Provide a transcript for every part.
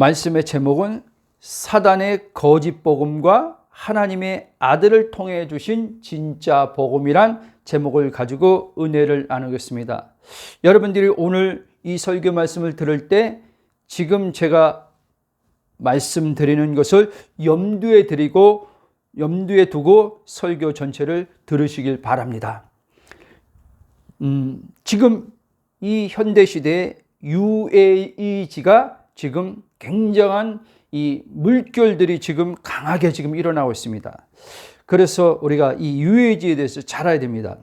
말씀의 제목은 사단의 거짓 복음과 하나님의 아들을 통해 주신 진짜 복음이란 제목을 가지고 은혜를 나누겠습니다. 여러분들이 오늘 이 설교 말씀을 들을 때 지금 제가 말씀드리는 것을 염두에 두고 설교 전체를 들으시길 바랍니다. 지금 이 현대 시대에 UAE가 지금 굉장한 이 물결들이 지금 강하게 지금 일어나고 있습니다. 그래서 우리가 이 UAG에 대해서 잘 알아야 됩니다.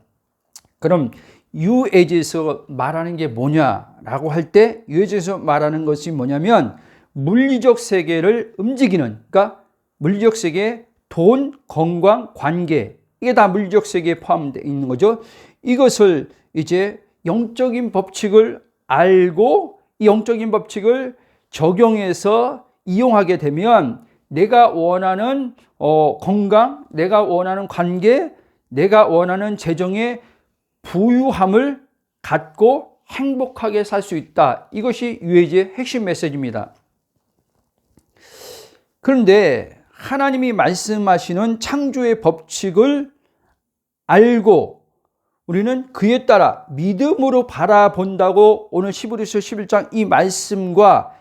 그럼 UAG에서 말하는 게 뭐냐라고 할 때 UAG에서 말하는 것이 뭐냐면 물리적 세계를 움직이는, 그러니까 물리적 세계에 돈, 건강, 관계, 이게 다 물리적 세계에 포함되어 있는 거죠. 이것을 이제 영적인 법칙을 알고 이 영적인 법칙을 적용해서 이용하게 되면 내가 원하는 건강, 내가 원하는 관계, 내가 원하는 재정의 부유함을 갖고 행복하게 살 수 있다. 이것이 UAG의 핵심 메시지입니다. 그런데 하나님이 말씀하시는 창조의 법칙을 알고 우리는 그에 따라 믿음으로 바라본다고 오늘 히브리서 11장 이 말씀과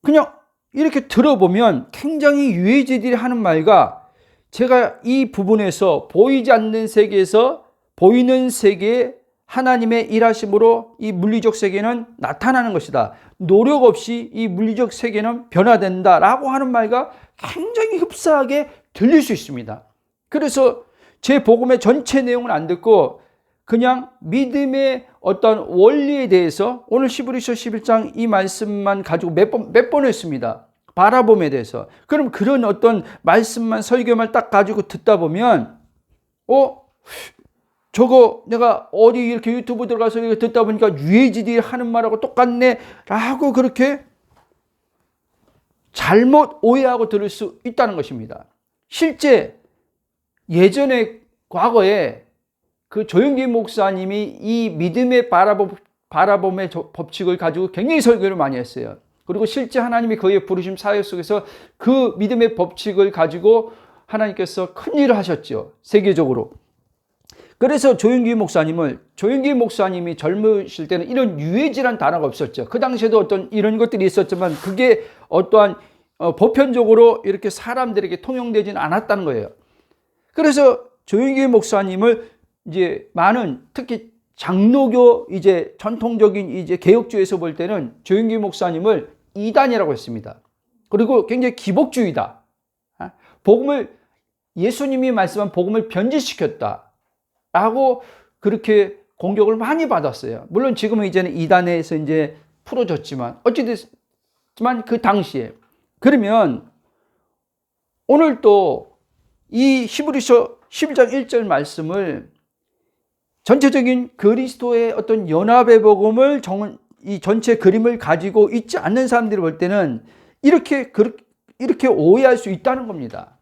그냥 이렇게 들어보면 굉장히 UAG들이 하는 말과 제가 이 부분에서 보이지 않는 세계에서 보이는 세계에 하나님의 일하심으로 이 물리적 세계는 나타나는 것이다. 노력 없이 이 물리적 세계는 변화된다라고 하는 말과 굉장히 흡사하게 들릴 수 있습니다. 그래서 제 복음의 전체 내용은 안 듣고 그냥 믿음의 어떤 원리에 대해서 오늘 히브리서 11장 이 말씀만 가지고 몇 번 했습니다. 바라봄에 대해서. 그럼 그런 어떤 말씀만 설교만 딱 가지고 듣다 보면 저거 내가 어디 이렇게 유튜브 들어가서 이렇게 듣다 보니까 UAG들이 하는 말하고 똑같네 라고 그렇게 잘못 오해하고 들을 수 있다는 것입니다. 실제 예전에 과거에 그 조영기 목사님이 이 믿음의 바라봄의 법칙을 가지고 굉장히 설교를 많이 했어요. 그리고 실제 하나님이 그의 부르심 사역 속에서 그 믿음의 법칙을 가지고 하나님께서 큰 일을 하셨죠. 세계적으로. 그래서 조영기 목사님이 젊으실 때는 이런 UAG라는 단어가 없었죠. 그 당시에도 어떤 이런 것들이 있었지만 그게 어떠한 보편적으로 이렇게 사람들에게 통용되지는 않았다는 거예요. 그래서 조영기 목사님을 이제 많은 특히 장로교 이제 전통적인 이제 개혁주의에서 볼 때는 조영기 목사님을 이단이라고 했습니다. 그리고 굉장히 기복주의다. 복음을 예수님이 말씀한 복음을 변질시켰다라고 그렇게 공격을 많이 받았어요. 물론 지금은 이제는 이단에서 이제 풀어졌지만 어찌됐지만 그 당시에 그러면 오늘 또 이 히브리서 11장 1절 말씀을 전체적인 그리스도의 어떤 연합의 복음을 이 전체 그림을 가지고 있지 않는 사람들이 볼 때는 이렇게 오해할 수 있다는 겁니다.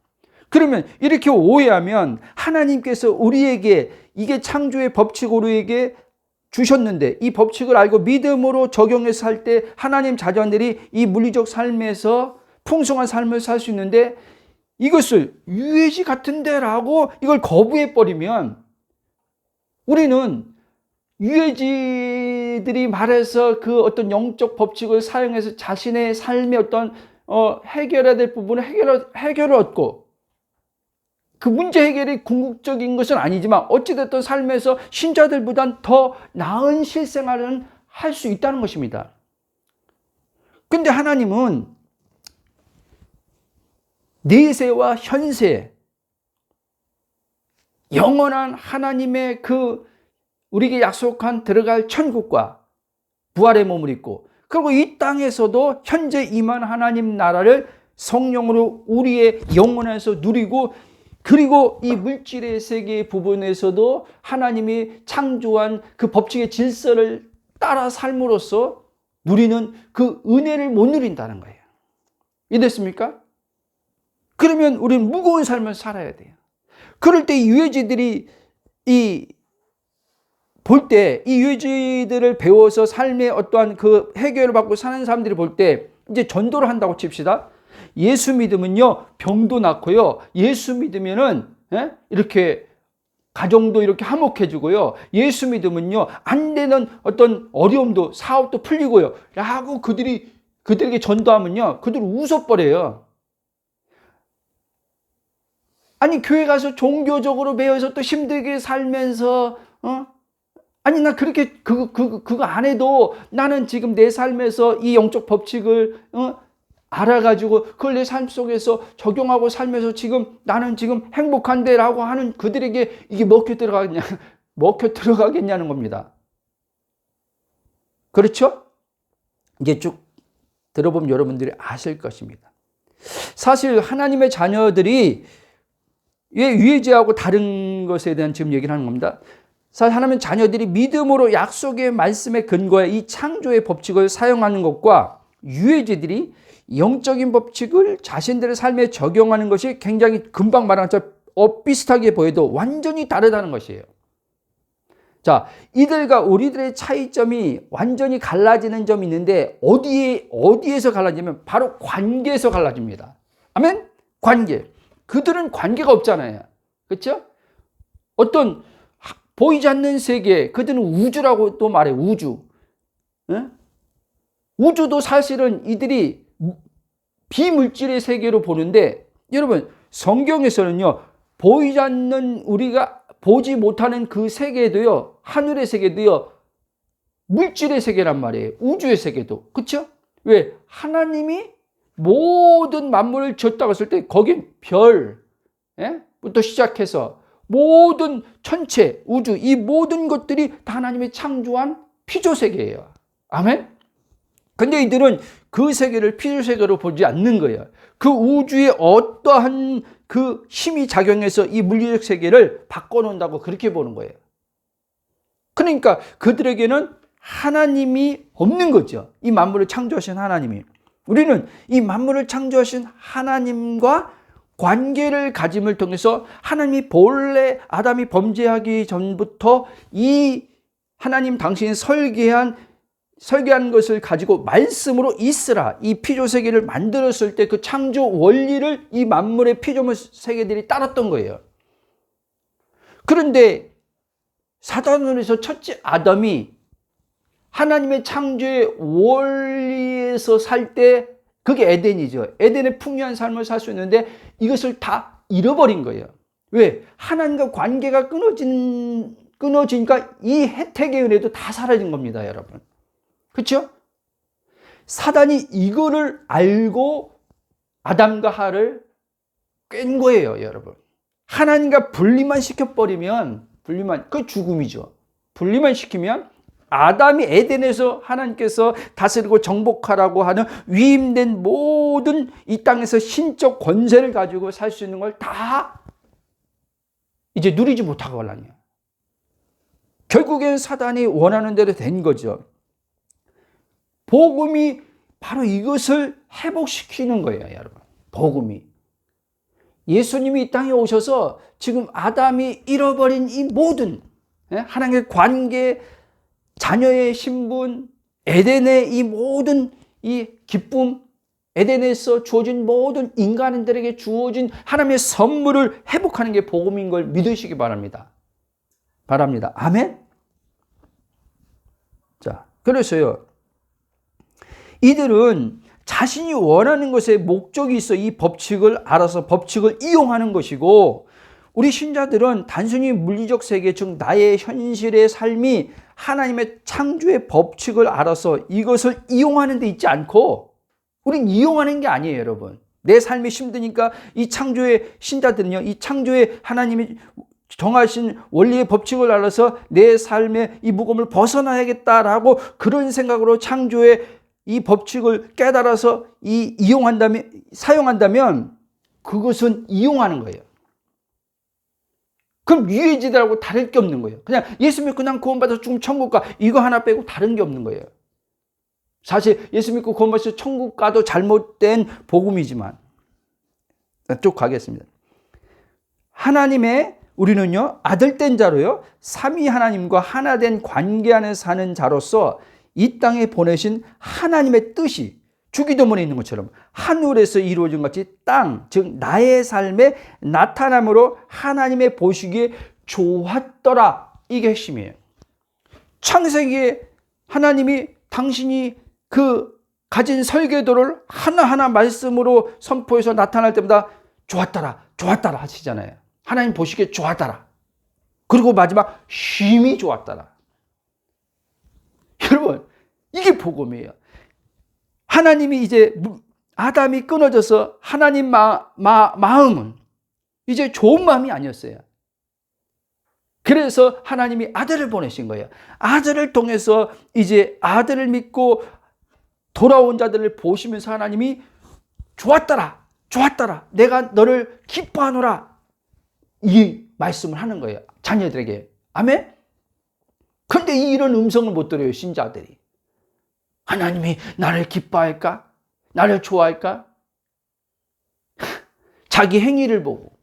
그러면 이렇게 오해하면 하나님께서 우리에게 이게 창조의 법칙 우리에게 주셨는데 이 법칙을 알고 믿음으로 적용해서 살 때 하나님 자녀들이 이 물리적 삶에서 풍성한 삶을 살 수 있는데 이것을 UAG 같은데라고 이걸 거부해버리면 우리는 UAG들이 말해서 그 어떤 영적 법칙을 사용해서 자신의 삶의 어떤 해결해야 될 부분을 해결을 얻고 그 문제 해결이 궁극적인 것은 아니지만 어찌됐든 삶에서 신자들보단 더 나은 실생활을 할 수 있다는 것입니다. 근데 하나님은 내세와 현세 영원한 하나님의 그 우리에게 약속한 들어갈 천국과 부활의 몸을 입고 그리고 이 땅에서도 현재 임한 하나님 나라를 성령으로 우리의 영혼에서 누리고 그리고 이 물질의 세계 부분에서도 하나님이 창조한 그 법칙의 질서를 따라 삶으로써 누리는 그 은혜를 못 누린다는 거예요. 이해됐습니까? 그러면 우리는 무거운 삶을 살아야 돼요. 그럴 때 UAG들이 볼 때 이 UAG들을 배워서 삶의 어떠한 그 해결을 받고 사는 사람들이 볼 때 이제 전도를 한다고 칩시다. 예수 믿으면요, 병도 낫고요. 예수 믿으면은, 이렇게 가정도 이렇게 화목해지고요. 예수 믿으면요, 안 되는 어떤 어려움도, 사업도 풀리고요. 라고 그들에게 전도하면요, 그들 웃어버려요. 아니, 교회 가서 종교적으로 매여서 또 힘들게 살면서, 아니, 나 그렇게, 그거 안 해도 나는 지금 내 삶에서 이 영적 법칙을, 알아가지고 그걸 내 삶 속에서 적용하고 살면서 지금 나는 지금 행복한데 라고 하는 그들에게 이게 먹혀 들어가겠냐는 겁니다. 그렇죠? 이제 쭉 들어보면 여러분들이 아실 것입니다. 사실 하나님의 자녀들이 왜 유해제하고 다른 것에 대한 지금 얘기를 하는 겁니다. 사실 하나님의 자녀들이 믿음으로 약속의 말씀에 근거해 이 창조의 법칙을 사용하는 것과 유해제들이 영적인 법칙을 자신들의 삶에 적용하는 것이 굉장히 금방 말한 것처럼 비슷하게 보여도 완전히 다르다는 것이에요. 자, 이들과 우리들의 차이점이 완전히 갈라지는 점이 있는데 어디에서 갈라지냐면 바로 관계에서 갈라집니다. 아멘? 관계. 그들은 관계가 없잖아요. 그렇죠? 어떤 보이지 않는 세계, 그들은 우주라고 또 말해, 우주. 우주도 사실은 이들이 비물질의 세계로 보는데, 여러분, 성경에서는요, 보이지 않는 우리가 보지 못하는 그 세계도요, 하늘의 세계도요, 물질의 세계란 말이에요. 우주의 세계도. 그렇죠? 왜? 하나님이 모든 만물을 지었다고 했을 때 거긴 별부터 시작해서 모든 천체, 우주, 이 모든 것들이 다 하나님이 창조한 피조세계예요. 아멘? 근데 이들은 그 세계를 피조세계로 보지 않는 거예요. 그 우주에 어떠한 그 힘이 작용해서 이 물리적 세계를 바꿔놓는다고 그렇게 보는 거예요. 그러니까 그들에게는 하나님이 없는 거죠. 이 만물을 창조하신 하나님이. 우리는 이 만물을 창조하신 하나님과 관계를 가짐을 통해서 하나님이 본래 아담이 범죄하기 전부터 이 하나님 당신이 설계한 것을 가지고 말씀으로 있으라, 이 피조세계를 만들었을 때 그 창조 원리를 이 만물의 피조물 세계들이 따랐던 거예요. 그런데 사단으로서 첫째 아담이 하나님의 창조의 원리에서 살 때 그게 에덴이죠. 에덴의 풍요한 삶을 살 수 있는데 이것을 다 잃어버린 거예요. 왜? 하나님과 관계가 끊어지니까 이 혜택의 은혜도 다 사라진 겁니다, 여러분. 그렇죠? 사단이 이거를 알고 아담과 하와를 깬 거예요, 여러분. 하나님과 분리만 시켜버리면 그 죽음이죠. 분리만 시키면 아담이 에덴에서 하나님께서 다스리고 정복하라고 하는 위임된 모든 이 땅에서 신적 권세를 가지고 살 수 있는 걸 다 이제 누리지 못하고 말라니요. 결국엔 사단이 원하는 대로 된 거죠. 복음이 바로 이것을 회복시키는 거예요, 여러분. 복음이. 예수님이 이 땅에 오셔서 지금 아담이 잃어버린 이 모든 하나님의 관계, 자녀의 신분, 에덴의 이 모든 이 기쁨, 에덴에서 주어진 모든 인간들에게 주어진 하나님의 선물을 회복하는 게 복음인 걸 믿으시기 바랍니다. 아멘? 자, 그래서요, 이들은 자신이 원하는 것에 목적이 있어 이 법칙을 알아서 법칙을 이용하는 것이고, 우리 신자들은 단순히 물리적 세계, 즉 나의 현실의 삶이 하나님의 창조의 법칙을 알아서 이것을 이용하는 데 있지 않고, 우린 이용하는 게 아니에요, 여러분. 내 삶이 힘드니까 이 창조의 신자들은요, 이 창조의 하나님이 정하신 원리의 법칙을 알아서 내 삶의 이 무거움을 벗어나야겠다라고 그런 생각으로 창조의 이 법칙을 깨달아서 사용한다면 그것은 이용하는 거예요. 그럼 유해지들하고 다를 게 없는 거예요. 그냥 예수 믿고 그냥 구원받아서 죽으면 천국 가, 이거 하나 빼고 다른 게 없는 거예요. 사실 예수 믿고 구원받아서 천국 가도 잘못된 복음이지만, 쭉 가겠습니다. 하나님의 우리는요, 아들된 자로요, 삼위 하나님과 하나된 관계 안에 사는 자로서 이 땅에 보내신 하나님의 뜻이 주기도문에 있는 것처럼 하늘에서 이루어진 같이 땅, 즉 나의 삶에 나타남으로 하나님의 보시기에 좋았더라. 이게 핵심이에요. 창세기에 하나님이 당신이 그 가진 설계도를 하나하나 말씀으로 선포해서 나타날 때마다 좋았더라, 좋았더라 하시잖아요. 하나님 보시기에 좋았더라. 그리고 마지막 쉼이 좋았더라. 여러분, 이게 복음이에요. 하나님이 이제 아담이 끊어져서 하나님 마음은 이제 좋은 마음이 아니었어요. 그래서 하나님이 아들을 보내신 거예요. 아들을 통해서 이제 아들을 믿고 돌아온 자들을 보시면서 하나님이 좋았더라, 좋았더라, 내가 너를 기뻐하노라, 이 말씀을 하는 거예요. 자녀들에게. 아멘? 근데 이런 음성을 못 들어요, 신자들이. 하나님이 나를 기뻐할까? 나를 좋아할까? 자기 행위를 보고.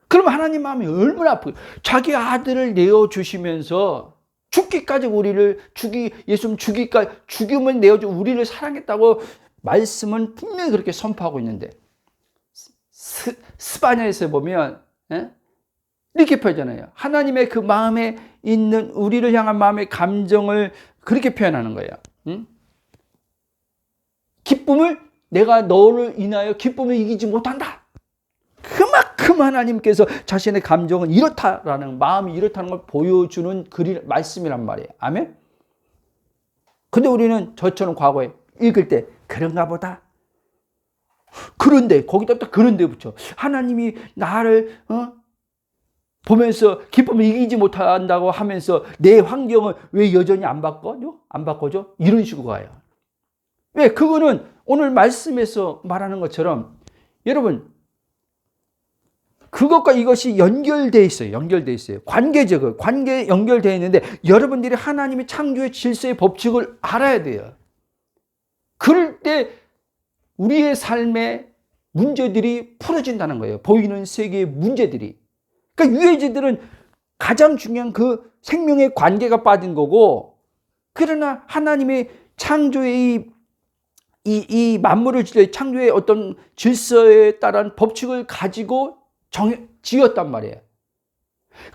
그럼 하나님 마음이 얼마나 아프고, 자기 아들을 내어주시면서 죽기까지 우리를 예수님 죽임을 내어주 우리를 사랑했다고 말씀은 분명히 그렇게 선포하고 있는데, 스바냐에서 보면 이렇게 표현하잖아요. 하나님의 그 마음에 있는 우리를 향한 마음의 감정을 그렇게 표현하는 거예요. 기쁨을 내가 너를 인하여 기쁨을 이기지 못한다. 그만큼 하나님께서 자신의 감정은 이렇다라는, 마음이 이렇다는 걸 보여주는 말씀이란 말이에요. 아멘? 근데 우리는 저처럼 과거에 읽을 때 그런가 보다. 그런데 거기다 또 그런데 붙여. 하나님이 나를 보면서 기쁨을 이기지 못한다고 하면서 내 환경을 왜 여전히 안 바꿔줘? 이런 식으로 가요. 왜? 그거는 오늘 말씀에서 말하는 것처럼 여러분, 그것과 이것이 연결되어 있어요. 관계 연결되어 있는데 여러분들이 하나님의 창조의 질서의 법칙을 알아야 돼요. 그럴 때 우리의 삶의 문제들이 풀어진다는 거예요. 보이는 세계의 문제들이. 그러니까 유해지들은 가장 중요한 그 생명의 관계가 빠진 거고, 그러나 하나님의 창조의 이 만물을 창조의 어떤 질서에 따른 법칙을 가지고 지었단 말이에요.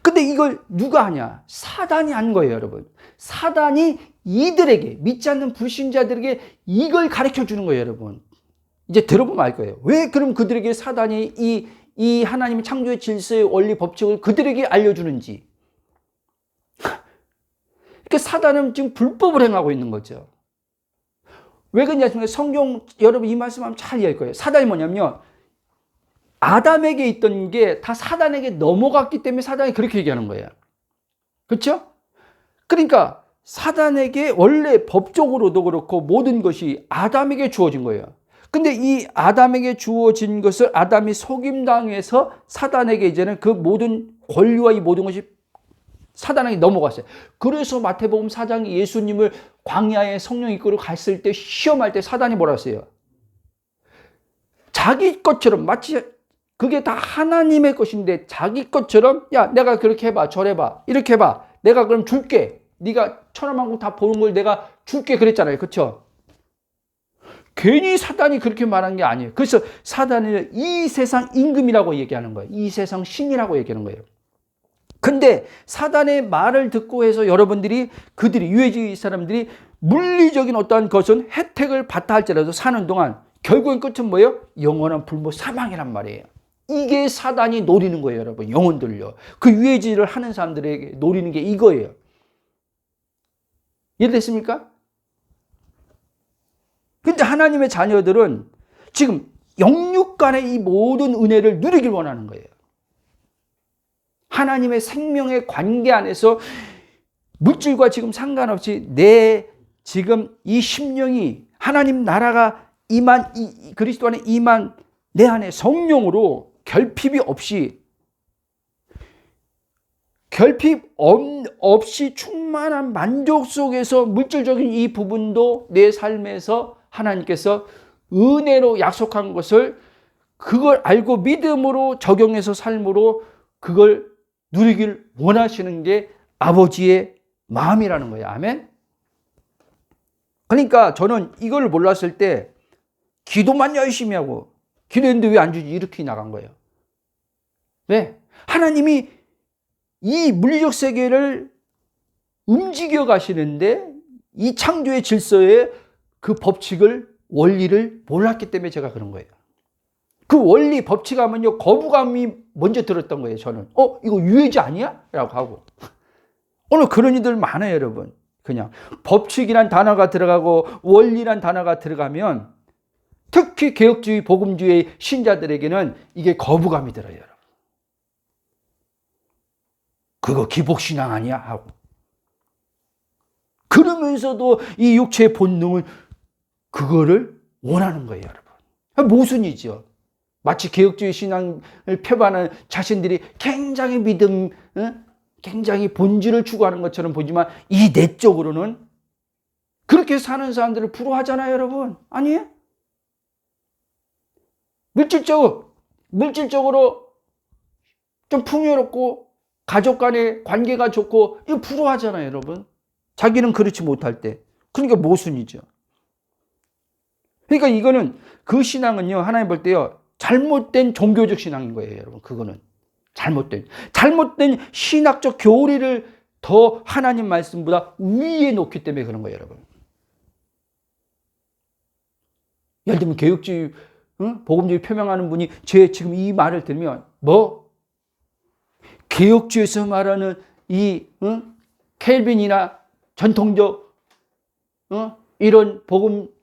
근데 이걸 누가 하냐? 사단이 한 거예요, 여러분. 사단이 이들에게, 믿지 않는 불신자들에게 이걸 가르쳐 주는 거예요, 여러분. 이제 들어보면 알 거예요. 왜 그럼 그들에게 사단이 이 하나님의 창조의 질서의 원리 법칙을 그들에게 알려주는지. 그러니까 사단은 지금 불법을 행하고 있는 거죠. 왜 그러냐면 성경, 여러분 이 말씀하면 잘 이해할 거예요. 사단이 뭐냐면요, 아담에게 있던 게 다 사단에게 넘어갔기 때문에 사단이 그렇게 얘기하는 거예요. 그렇죠? 그러니까 사단에게 원래 법적으로도 그렇고 모든 것이 아담에게 주어진 거예요. 근데 이 아담에게 주어진 것을 아담이 속임당해서 사단에게 이제는 그 모든 권리와 이 모든 것이 사단에게 넘어갔어요. 그래서 마태복음 4장이 예수님을 광야에 성령 이끌고 갔을 때 시험할 때 사단이 뭐라 했어요? 자기 것처럼, 마치 그게 다 하나님의 것인데 자기 것처럼, 야 내가 그렇게 해봐, 저래봐, 이렇게 해봐, 내가 그럼 줄게, 네가 천하만국 다 보는 걸 내가 줄게 그랬잖아요. 그렇죠? 괜히 사단이 그렇게 말한 게 아니에요. 그래서 사단은 이 세상 임금이라고 얘기하는 거예요. 이 세상 신이라고 얘기하는 거예요. 근데 사단의 말을 듣고 해서 여러분들이, 그들이, 유해지 사람들이 물리적인 어떠한 것은 혜택을 받다 할지라도 사는 동안 결국엔 끝은 뭐예요? 영원한 불모 사망이란 말이에요. 이게 사단이 노리는 거예요, 여러분. 영혼들요. 그 유해지를 하는 사람들에게 노리는 게 이거예요. 이해됐습니까? 근데 하나님의 자녀들은 지금 영육 간의 이 모든 은혜를 누리길 원하는 거예요. 하나님의 생명의 관계 안에서 물질과 지금 상관없이 내 지금 이 심령이 하나님 나라가 임한, 이 그리스도 안에 임한 내 안에 성령으로 결핍이 없이 충만한 만족 속에서 물질적인 이 부분도 내 삶에서 하나님께서 은혜로 약속한 것을, 그걸 알고 믿음으로 적용해서 삶으로 그걸 누리길 원하시는 게 아버지의 마음이라는 거예요. 아멘? 그러니까 저는 이걸 몰랐을 때 기도만 열심히 하고 기도했는데 왜 안 주지? 이렇게 나간 거예요. 왜? 하나님이 이 물리적 세계를 움직여 가시는데 이 창조의 질서의 그 법칙을, 원리를 몰랐기 때문에 제가 그런 거예요. 그 원리 법칙하면요, 거부감이 먼저 들었던 거예요, 저는. 이거 유해지 아니야? 라고 하고. 오늘 그런 이들 많아요, 여러분. 그냥 법칙이란 단어가 들어가고 원리란 단어가 들어가면 특히 개혁주의, 복음주의 신자들에게는 이게 거부감이 들어요, 여러분. 그거 기복신앙 아니야? 하고. 그러면서도 이 육체의 본능을, 그거를 원하는 거예요, 여러분. 모순이죠. 마치 개혁주의 신앙을 표방하는 자신들이 굉장히 믿음, 굉장히 본질을 추구하는 것처럼 보지만 이 내적으로는 그렇게 사는 사람들을 부러워하잖아요, 여러분. 아니에요? 물질적으로 좀 풍요롭고 가족 간의 관계가 좋고 이거 부러워하잖아요, 여러분. 자기는 그렇지 못할 때. 그러니까 모순이죠. 그러니까 이거는, 그 신앙은요, 하나님 볼 때요, 잘못된 종교적 신앙인 거예요, 여러분. 그거는 잘못된 신학적 교리를 더 하나님 말씀보다 위에 놓기 때문에 그런 거예요, 여러분. 예를 들면 개혁주의, 복음주의 표명하는 분이 제 지금 이 말을 들으면 개혁주의에서 말하는 이 켈빈이나 전통적 이런 복음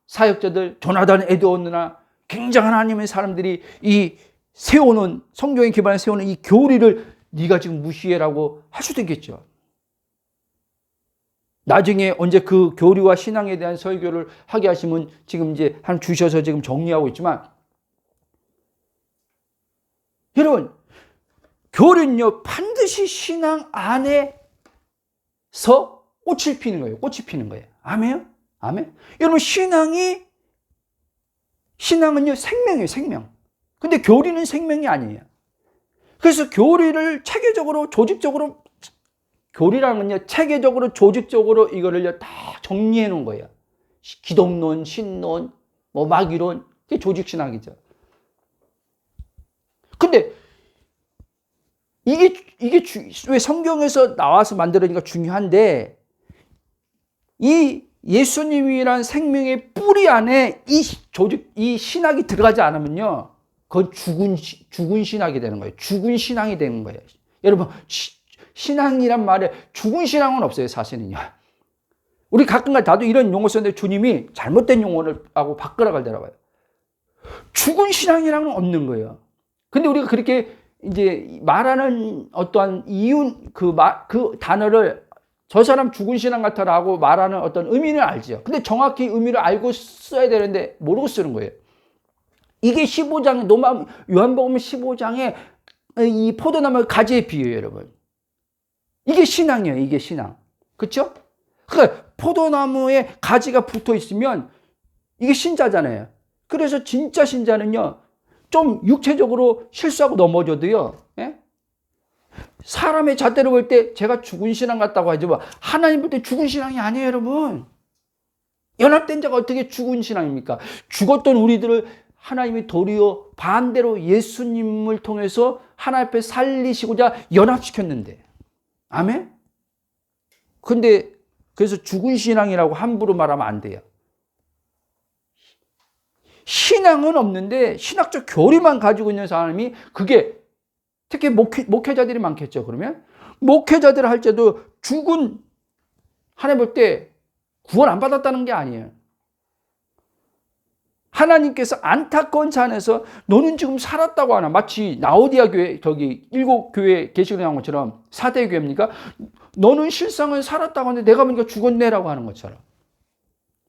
사역자들, 조나단 에드워드나 굉장한 하나님의 사람들이 이 세우는, 성경에 기반해 세우는 이 교리를 네가 지금 무시해라고 할 수도 있겠죠. 나중에 언제 그 교리와 신앙에 대한 설교를 하게 하시면 지금 이제 한 주셔서 지금 정리하고 있지만, 여러분, 교리는요, 반드시 신앙 안에서 꽃을 피는 거예요. 꽃이 피는 거예요. 아멘? 아멘? 여러분, 신앙은요, 생명이에요, 생명. 근데 교리는 생명이 아니에요. 그래서 교리를 체계적으로, 조직적으로, 교리라는요, 체계적으로, 조직적으로 이거를요, 다 정리해 놓은 거예요. 기독론, 신론, 마귀론, 이게 조직신학이죠. 근데 이게 왜 성경에서 나와서 만들어지니까 중요한데, 이 예수님이란 생명의 뿌리 안에 이 신학이 들어가지 않으면요, 그건 죽은 신학이 되는 거예요. 죽은 신앙이 되는 거예요. 여러분, 신앙이란 말에 죽은 신앙은 없어요, 사실은요. 우리 가끔가다 나도 이런 용어 썼는데 주님이 잘못된 용어를 하고 바꾸라 그러더라고요. 죽은 신앙이랑은 없는 거예요. 근데 우리가 그렇게 이제 말하는 어떠한 그 단어를 저 사람 죽은 신앙 같아라고 말하는 어떤 의미는 알죠. 근데 정확히 의미를 알고 써야 되는데 모르고 쓰는 거예요. 이게 15장, 요한복음 15장에 이 포도나무 가지에 비유예요, 여러분. 이게 신앙이에요, 이게 신앙. 그렇죠? 그러니까 포도나무에 가지가 붙어 있으면 이게 신자잖아요. 그래서 진짜 신자는요, 좀 육체적으로 실수하고 넘어져도요, 예? 사람의 잣대로 볼 때 제가 죽은 신앙 같다고 하죠. 하나님 볼 때 죽은 신앙이 아니에요, 여러분. 연합된 자가 어떻게 죽은 신앙입니까? 죽었던 우리들을 하나님이 도리어 반대로 예수님을 통해서 하나님 앞에 살리시고자 연합시켰는데. 아멘? 근데 그래서 죽은 신앙이라고 함부로 말하면 안 돼요. 신앙은 없는데 신학적 교리만 가지고 있는 사람이, 그게 특히 목회자들이 많겠죠. 그러면 목회자들 할 때도 죽은, 하나님 볼 때 구원 안 받았다는 게 아니에요. 하나님께서 안타까운 찬에서 너는 지금 살았다고 하나, 마치 라오디아 교회, 저기 7교회 계시록 나온 것처럼 4대 교회입니까? 너는 실상은 살았다고 하는데 내가 보니까 죽었네라고 하는 것처럼.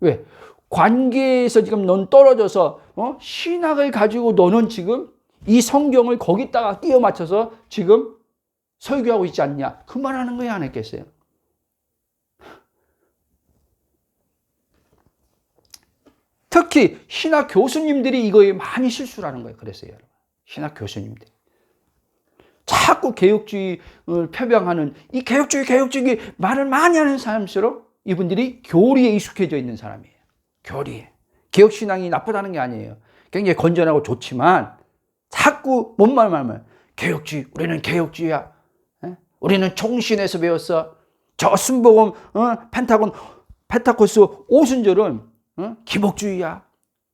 왜? 관계에서 지금 넌 떨어져서 신학을 가지고 너는 지금 이 성경을 거기다가 끼워 맞춰서 지금 설교하고 있지 않냐, 그 말하는 거야, 안 했겠어요? 특히 신학 교수님들이 이거에 많이 실수를 하는 거예요. 그랬어요, 여러분. 신학 교수님들. 자꾸 개혁주의를 표방하는 이 개혁주의 말을 많이 하는 사람일수록 이분들이 교리에 익숙해져 있는 사람이에요. 교리에. 개혁신앙이 나쁘다는 게 아니에요. 굉장히 건전하고 좋지만 자꾸 뭔 말만 하면 개혁주의, 우리는 개혁주의야. 우리는 총신에서 배웠어. 저 순복음, 펜타코스 오순절은 기복주의야.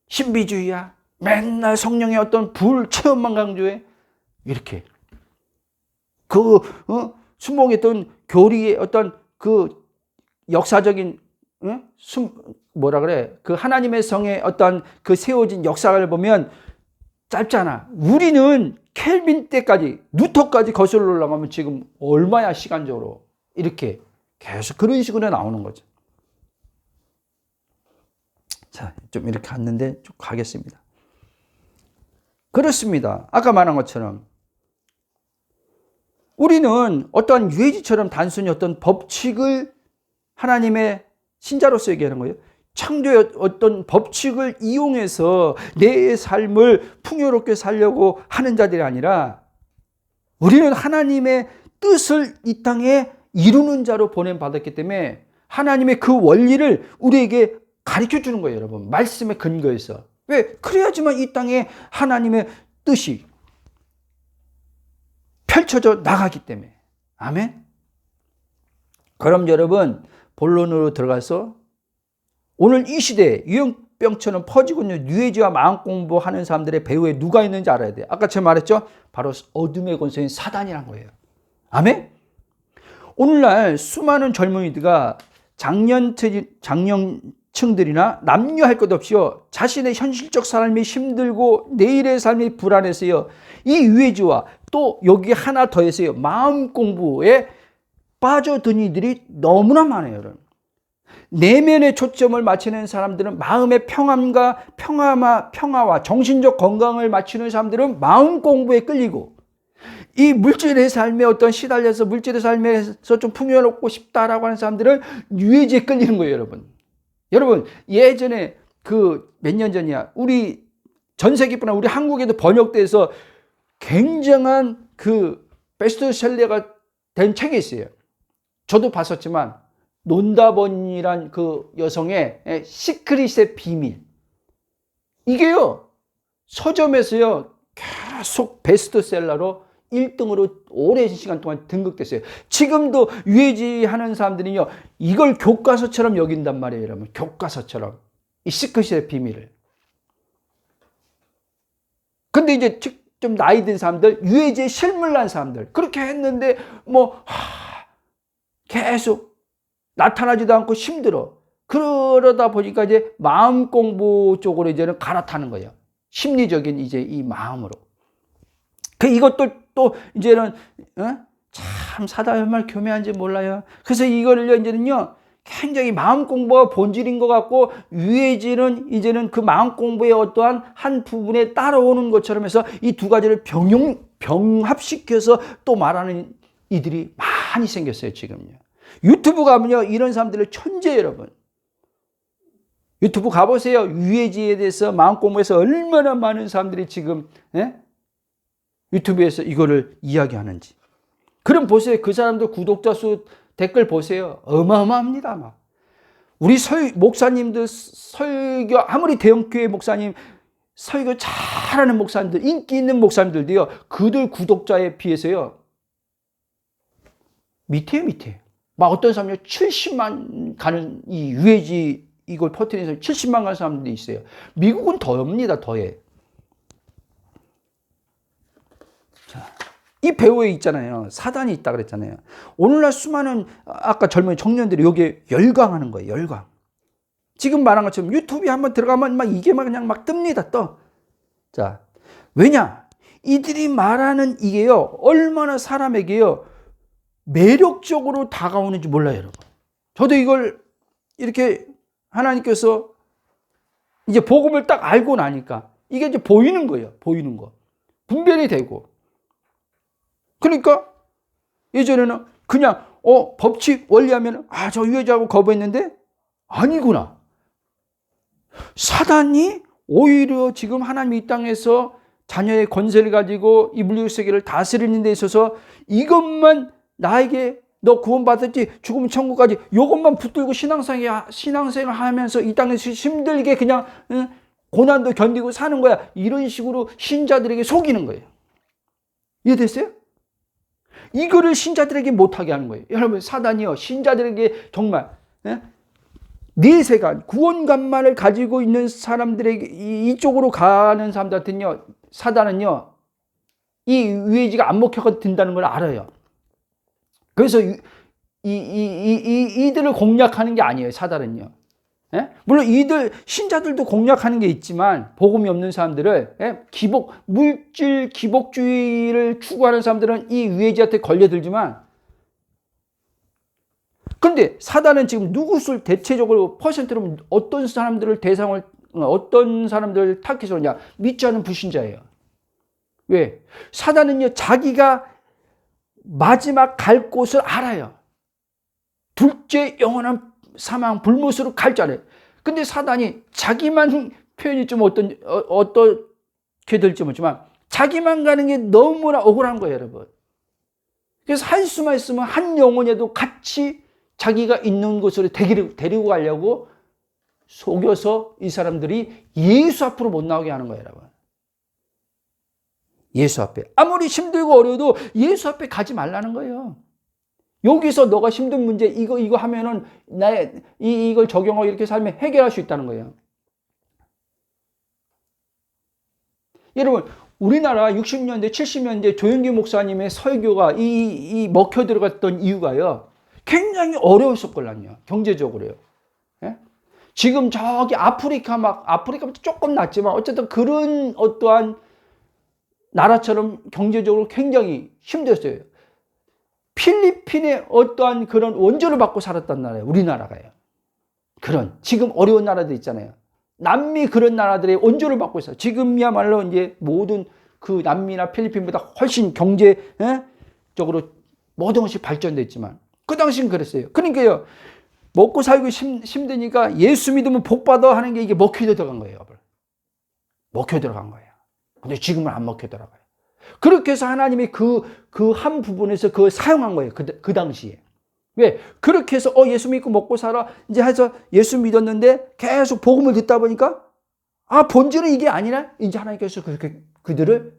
신비주의야. 맨날 성령의 어떤 불 체험만 강조해. 이렇게. 순복했던 교리의 어떤 그 역사적인, 뭐라 그래. 그 하나님의 성의 어떤 그 세워진 역사를 보면 짧잖아. 우리는 켈빈 때까지, 루터까지 거슬러 올라가면 지금 얼마야, 시간적으로. 이렇게 계속 그런 식으로 나오는 거죠. 자, 좀 이렇게 갔는데 좀 가겠습니다. 그렇습니다. 아까 말한 것처럼 우리는 어떠한 유해지처럼 단순히 어떤 법칙을 하나님의 신자로서 얘기하는 거예요. 창조의 어떤 법칙을 이용해서 내 삶을 풍요롭게 살려고 하는 자들이 아니라 우리는 하나님의 뜻을 이 땅에 이루는 자로 보냄받았기 때문에 하나님의 그 원리를 우리에게 가르쳐 주는 거예요, 여러분. 말씀의 근거에서. 왜? 그래야지만 이 땅에 하나님의 뜻이 펼쳐져 나가기 때문에. 아멘? 그럼 여러분, 본론으로 들어가서 오늘 이 시대에 유행병처럼 퍼지고 있는 뉴에이지와 마음 공부하는 사람들의 배후에 누가 있는지 알아야 돼요. 아까 제가 말했죠? 바로 어둠의 권세인 사단이란 거예요. 아멘? 오늘날 수많은 젊은이들과 장년층들이나 남녀할 것 없이요, 자신의 현실적 삶이 힘들고 내일의 삶이 불안해서요, 이 유해지와 또 여기 하나 더해서요, 마음 공부에 빠져든 이들이 너무나 많아요, 여러분. 내면의 초점을 맞추는 사람들은 마음의 평화와 정신적 건강을 맞추는 사람들은 마음 공부에 끌리고, 이 물질의 삶에 어떤 시달려서 물질의 삶에서 좀 풍요롭고 싶다라고 하는 사람들은 유해지에 끌리는 거예요, 여러분. 여러분, 예전에 그 몇 년 전이야, 우리 전 세계뿐만 아니라 우리 한국에도 번역돼서 굉장한 그 베스트셀러가 된 책이 있어요. 저도 봤었지만, 논다번이란 그 여성의 시크릿의 비밀. 이게요, 서점에서요, 계속 베스트셀러로 1등으로 오랜 시간 동안 등극됐어요. 지금도 유해지 하는 사람들은요, 이걸 교과서처럼 여긴단 말이에요, 여러분. 교과서처럼. 이 시크릿의 비밀을. 근데 이제 좀 나이 든 사람들, 유해지에 실물난 사람들, 그렇게 했는데, 계속 나타나지도 않고 힘들어. 그러다 보니까 이제 마음 공부 쪽으로 이제는 갈아타는 거예요. 심리적인 이제 이 마음으로. 이것도 또 이제는, 참 사단이 얼마나 교묘한지 몰라요. 그래서 이거를 이제는요, 굉장히 마음 공부가 본질인 것 같고, 유해지는 이제는 그 마음 공부의 어떠한 한 부분에 따라오는 것처럼 해서 이 두 가지를 병합시켜서 또 말하는 이들이 많이 생겼어요, 지금요. 유튜브 가면요, 이런 사람들의 천재, 여러분. 유튜브 가보세요. 유해지에 대해서 마음 공부해서 얼마나 많은 사람들이 지금 유튜브에서 이거를 이야기하는지. 그럼 보세요. 그 사람들 구독자 수, 댓글 보세요. 어마어마합니다. 막. 우리 목사님들 설교, 아무리 대형교회 목사님, 설교 잘하는 목사님들, 인기 있는 목사님들도요, 그들 구독자에 비해서요, 밑에. 막 어떤 사람이 70만 가는 이 유해지 이걸 퍼뜨리는 사람이 70만 가는 사람들이 있어요. 미국은 더합니다, 더해. 자, 이 배후에 있잖아요. 사단이 있다 그랬잖아요. 오늘날 수많은 아까 젊은 청년들이 여기에 열광하는 거예요, 열광. 지금 말한 것처럼 유튜브에 한번 들어가면 막 이게 막 그냥 막 뜹니다, 떠. 자, 왜냐? 이들이 말하는 이게요, 얼마나 사람에게요, 매력적으로 다가오는지 몰라요, 여러분. 저도 이걸 이렇게 하나님께서 이제 복음을 딱 알고 나니까 이게 이제 보이는 거예요. 보이는 거. 분별이 되고. 그러니까 예전에는 그냥 법칙 원리하면 저 유해지하고 거부했는데 아니구나. 사단이 오히려 지금 하나님 이 땅에서 자녀의 권세를 가지고 이 물질 세계를 다스리는 데 있어서 이것만 나에게 너 구원받았지? 죽으면 천국 가지. 요것만 붙들고 신앙생활 하면서 이 땅에서 힘들게 그냥 고난도 견디고 사는 거야. 이런 식으로 신자들에게 속이는 거예요. 이해됐어요? 이거를 신자들에게 못하게 하는 거예요. 여러분, 사단이요, 신자들에게 정말 내세관, 구원관만을 가지고 있는 사람들에게, 이쪽으로 가는 사람들한테는요, 사단은요, 이 유해지가 안 먹혀가 든다는 걸 알아요. 그래서 이들을 공략하는 게 아니에요, 사단은요. 물론 이들, 신자들도 공략하는 게 있지만, 복음이 없는 사람들을, 물질 기복주의를 추구하는 사람들은 이 유해지한테 걸려들지만, 근데 사단은 지금 누구를 대체적으로 퍼센트로 어떤 사람들을 타깃으로 하냐? 믿지 않는 불신자예요. 왜? 사단은요, 자기가 마지막 갈 곳을 알아요. 둘째 영원한 사망, 불못으로 갈 줄 알아요. 근데 사단이 자기만, 표현이 좀 어떻게 될지 모르지만, 자기만 가는 게 너무나 억울한 거예요, 여러분. 그래서 할 수만 있으면 한 영혼에도 같이 자기가 있는 곳으로 데리고 가려고 속여서 이 사람들이 예수 앞으로 못 나오게 하는 거예요, 여러분. 예수 앞에. 아무리 힘들고 어려워도 예수 앞에 가지 말라는 거예요. 여기서 너가 힘든 문제, 이거 하면은 이걸 적용하고 이렇게 살면 해결할 수 있다는 거예요. 여러분, 우리나라 60년대, 70년대 조영기 목사님의 설교가 이 먹혀 들어갔던 이유가요, 굉장히 어려웠었걸랑요, 경제적으로요. 예? 지금 저기 아프리카 조금 낫지만 어쨌든 그런 어떠한 나라처럼 경제적으로 굉장히 힘들었어요. 필리핀의 어떠한 그런 원조를 받고 살았단 나라예요, 우리나라가요. 그런 지금 어려운 나라들 있잖아요. 남미 그런 나라들의 원조를 받고 있어요. 지금이야말로 이제 모든 그 남미나 필리핀보다 훨씬 경제적으로 모든 것이 발전됐지만 그 당시는 그랬어요. 그러니까요, 먹고 살기 힘드니까 예수 믿으면 복 받아 하는 게 이게 먹혀 들어간 거예요. 먹혀 들어간 거예요. 근데 지금은 안 먹혀더라고요. 그렇게 해서 하나님이 그 한 부분에서 그걸 사용한 거예요. 그 당시에. 왜? 그렇게 해서 예수 믿고 먹고 살아 이제 해서 예수 믿었는데 계속 복음을 듣다 보니까 본질은 이게 아니라 이제 하나님께서 그렇게 그들을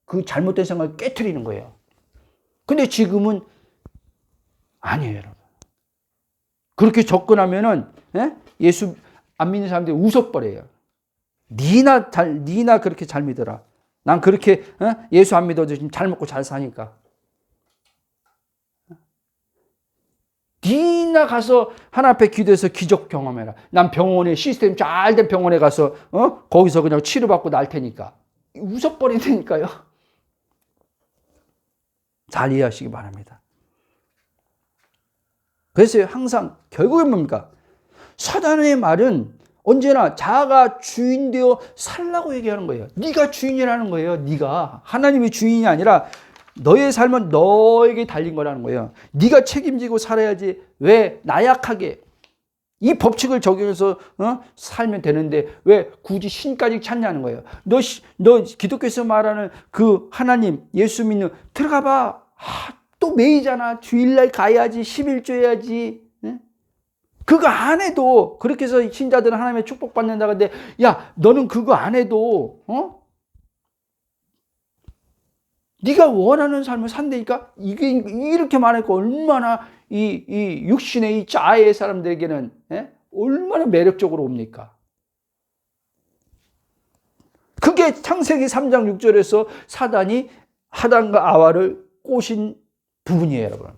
그 잘못된 생각을 깨트리는 거예요. 근데 지금은 아니에요, 여러분. 그렇게 접근하면은 예수 안 믿는 사람들이 웃어버려요. 니나 그렇게 잘 믿어라. 난 그렇게 예수 안 믿어도 지금 잘 먹고 잘 사니까. 니나 가서 하나 앞에 기도해서 기적 경험해라. 난 병원에 시스템 잘 된 병원에 가서 거기서 그냥 치료받고 날 테니까. 웃어버리니까요. 잘 이해하시기 바랍니다. 그래서 항상 결국엔 뭡니까? 사단의 말은 언제나 자아가 주인 되어 살라고 얘기하는 거예요. 네가 주인이라는 거예요. 네가. 하나님이 주인이 아니라 너의 삶은 너에게 달린 거라는 거예요. 네가 책임지고 살아야지. 왜 나약하게 이 법칙을 적용해서 살면 되는데 왜 굳이 신까지 찾냐는 거예요. 너 기독교에서 말하는 그 하나님, 예수 믿는 들어가 봐. 또 매이잖아. 주일날 가야지. 11조 해야지. 그거 안 해도 그렇게 해서 신자들은 하나님의 축복받는다. 근데 야, 너는 그거 안 해도 네가 원하는 삶을 산다니까. 이게 이렇게 말하니까 얼마나 이 육신의 이 자아의 사람들에게는 얼마나 매력적으로 옵니까? 그게 창세기 3장 6절에서 사단이 하단과 아와를 꼬신 부분이에요, 여러분.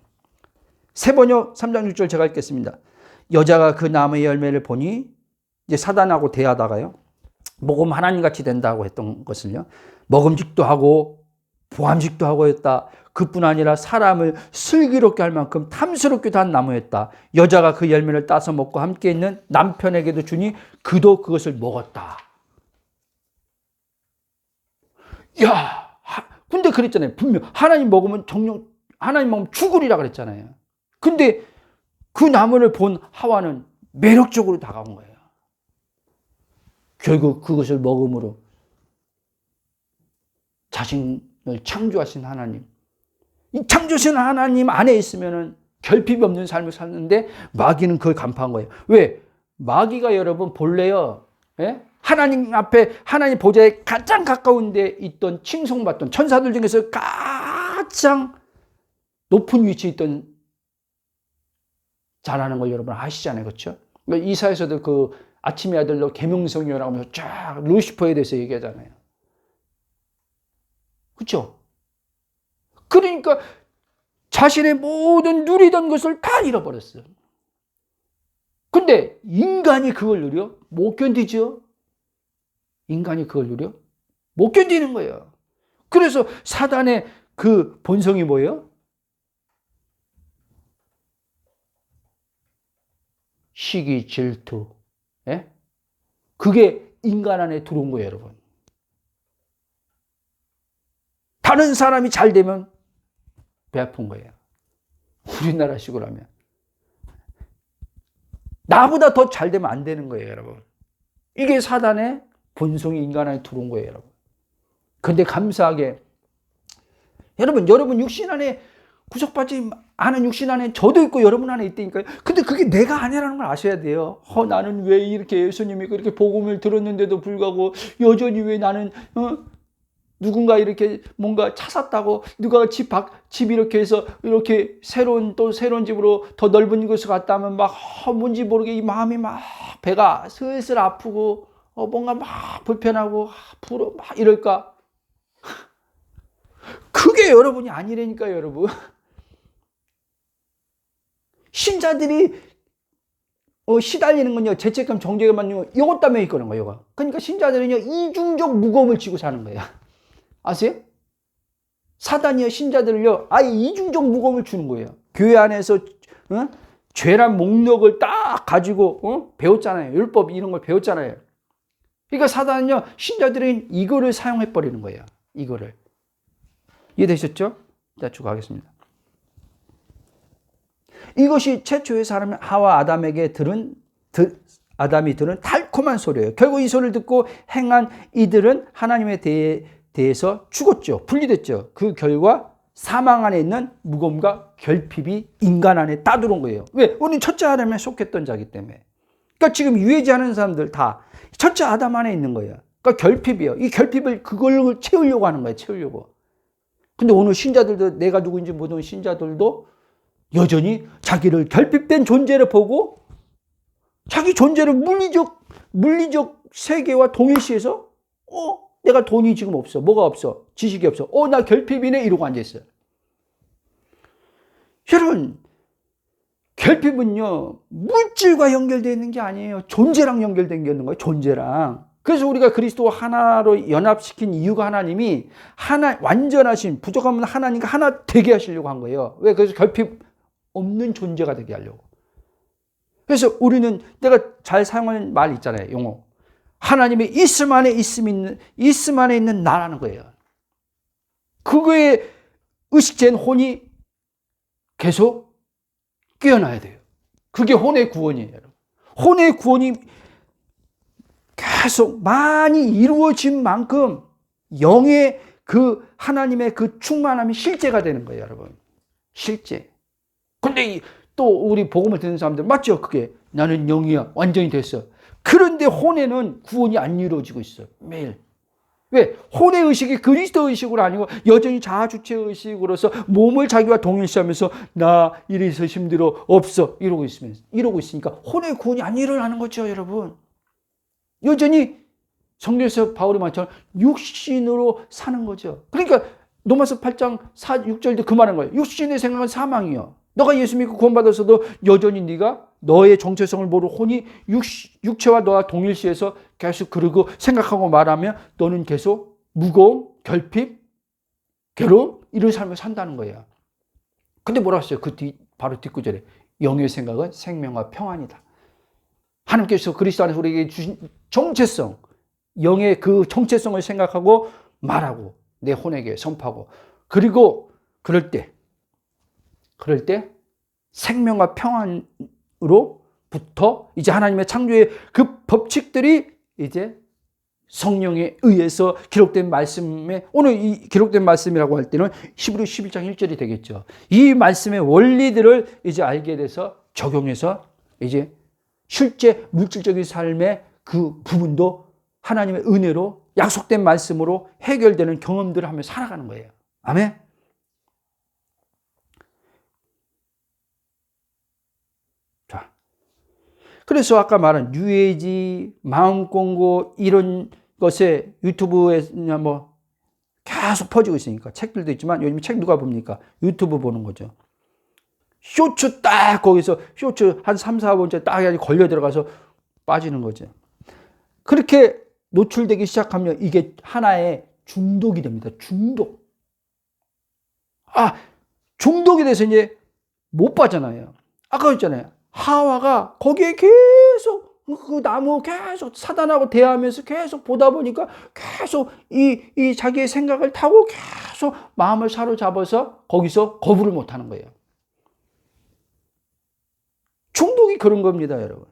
세번역 3장 6절 제가 읽겠습니다. 여자가 그 나무의 열매를 보니 이제 사단하고 대하다가요, 먹으면 하나님같이 된다고 했던 것을요, 먹음직도 하고 보암직도 하고 했다. 그뿐 아니라 사람을 슬기롭게 할 만큼 탐스럽기도 한 나무였다. 여자가 그 열매를 따서 먹고 함께 있는 남편에게도 주니 그도 그것을 먹었다. 야, 근데 그랬잖아요. 분명 하나님 먹으면 하나님 먹으면 죽으리라 그랬잖아요. 근데 그 나무를 본 하와는 매력적으로 다가온 거예요. 결국 그것을 먹음으로 자신을 창조하신 하나님, 이 창조하신 하나님 안에 있으면은 결핍이 없는 삶을 살는데 마귀는 그걸 간파한 거예요. 왜? 마귀가 여러분 본래요. 예? 하나님 앞에 하나님 보좌에 가장 가까운 데 있던 칭송받던 천사들 중에서 가장 높은 위치에 있던 자라는 걸 여러분 아시잖아요. 그렇죠? 그러니까 이사에서도 그 아침의 아들로 계명성이라고 하면서 쫙 루시퍼에 대해서 얘기하잖아요. 그렇죠? 그러니까 자신의 모든 누리던 것을 다 잃어버렸어요. 근데 인간이 그걸 누려? 못 견디죠? 인간이 그걸 누려? 못 견디는 거예요. 그래서 사단의 그 본성이 뭐예요? 시기, 질투. 예? 그게 인간 안에 들어온 거예요, 여러분. 다른 사람이 잘 되면 배 아픈 거예요. 우리나라식으로 하면. 나보다 더 잘 되면 안 되는 거예요, 여러분. 이게 사단의 본성이 인간 안에 들어온 거예요, 여러분. 근데 감사하게 여러분 육신 안에 구속받지 않은 육신 안에 저도 있고 여러분 안에 있다니까요. 근데 그게 내가 아니라는 걸 아셔야 돼요. 나는 왜 이렇게 예수님이 그렇게 복음을 들었는데도 불구하고 여전히 왜 나는 누군가 이렇게 뭔가 차 샀다고 누가 집 이렇게 해서 이렇게 새로운 집으로 더 넓은 곳을 갔다 하면 막 뭔지 모르게 이 마음이 막 배가 슬슬 아프고 뭔가 막 불편하고 불어 막 이럴까? 그게 여러분이 아니라니까요, 여러분. 신자들이 시달리는 건요, 죄책감, 정죄감 받는 거, 이것 때문에 있거든 거예요. 그러니까 신자들은요, 이중적 무거움을 지고 사는 거예요. 아세요? 사단이요, 신자들을요, 아예 이중적 무거움을 주는 거예요. 교회 안에서 죄란 목록을 딱 가지고 배웠잖아요. 율법 이런 걸 배웠잖아요. 그러니까 사단은요, 신자들은 이거를 사용해 버리는 거예요. 이거를. 이해되셨죠? 자, 쭉 가겠습니다. 이것이 최초의 사람 하와 아담이 들은 달콤한 소리예요. 결국 이 소리를 듣고 행한 이들은 하나님에 대해서 죽었죠. 분리됐죠. 그 결과 사망 안에 있는 무거움과 결핍이 인간 안에 따들어온 거예요. 왜? 우리는 첫째 아담에 속했던 자기 때문에. 그러니까 지금 유해지하는 사람들 다 첫째 아담 안에 있는 거예요. 그러니까 결핍이에요. 이 결핍을 그걸 채우려고 하는 거예요. 채우려고. 근데 오늘 신자들도 내가 누구인지 모르는 신자들도 여전히 자기를 결핍된 존재를 보고 자기 존재를 물리적 세계와 동일시해서 내가 돈이 지금 없어. 뭐가 없어? 지식이 없어. 나 결핍이네. 이러고 앉아있어요. 여러분, 결핍은요, 물질과 연결되어 있는 게 아니에요. 존재랑 연결된 게 있는 거예요. 존재랑. 그래서 우리가 그리스도와 하나로 연합시킨 이유가 하나님이 완전하신, 부족함 없는 하나님과 하나 되게 하시려고 한 거예요. 왜? 그래서 결핍 없는 존재가 되게 하려고. 그래서 우리는 내가 잘 사용하는 말 있잖아요. 용어. 하나님의 있음 안에 있는 나라는 거예요. 그거에 의식된 혼이 계속 깨어나야 돼요. 그게 혼의 구원이에요. 혼의 구원이 계속 많이 이루어진 만큼 영의 그 하나님의 그 충만함이 실제가 되는 거예요, 여러분. 실제. 근데 또 우리 복음을 듣는 사람들 맞죠? 그게 나는 영이야. 완전히 됐어. 그런데 혼에는 구원이 안 이루어지고 있어요. 매일. 왜? 혼의 의식이 그리스도 의식으로 아니고 여전히 자아주체 의식으로서 몸을 자기와 동일시하면서 나 이래서 힘들어 없어 이러고 있으니까 혼의 구원이 안 일어나는 거죠, 여러분. 여전히 성경에서 바울이 말처럼 육신으로 사는 거죠. 그러니까 로마서 8장 6절도 그 말인 거예요. 육신의 생각은 사망이요. 너가 예수 믿고 구원받았어도 여전히 네가 너의 정체성을 모르고 혼이 육체와 너와 동일시해서 계속 그러고 생각하고 말하면 너는 계속 무거움, 결핍, 괴로움 이런 삶을 산다는 거예요. 근데 뭐라 했어요? 바로 뒷구절에 영의 생각은 생명과 평안이다. 하나님께서 그리스도 안에서 우리에게 주신 정체성, 영의 그 정체성을 생각하고 말하고 내 혼에게 선포하고 그리고 그럴 때 생명과 평안으로부터 이제 하나님의 창조의 그 법칙들이 이제 성령에 의해서 기록된 말씀에, 오늘 이 기록된 말씀이라고 할 때는 히브리 11장 1절이 되겠죠. 이 말씀의 원리들을 이제 알게 돼서 적용해서 이제 실제 물질적인 삶의 그 부분도 하나님의 은혜로 약속된 말씀으로 해결되는 경험들을 하며 살아가는 거예요. 아멘. 자, 그래서 아까 말한 뉴에이지, 마음공고 이런 것에 유튜브에 뭐 계속 퍼지고 있으니까 책들도 있지만 요즘 책 누가 봅니까? 유튜브 보는 거죠. 쇼츠 딱 거기서 쇼츠 한 3, 4번째 딱 걸려 들어가서 빠지는 거죠. 그렇게 노출되기 시작하면 이게 하나의 중독이 됩니다. 중독. 중독이 돼서 이제 못 빠져나요. 아까 했잖아요. 하와가 거기에 계속 그 나무 계속 사단하고 대화하면서 계속 보다 보니까 계속 이 자기의 생각을 타고 계속 마음을 사로잡아서 거기서 거부를 못 하는 거예요. 중독이 그런 겁니다, 여러분.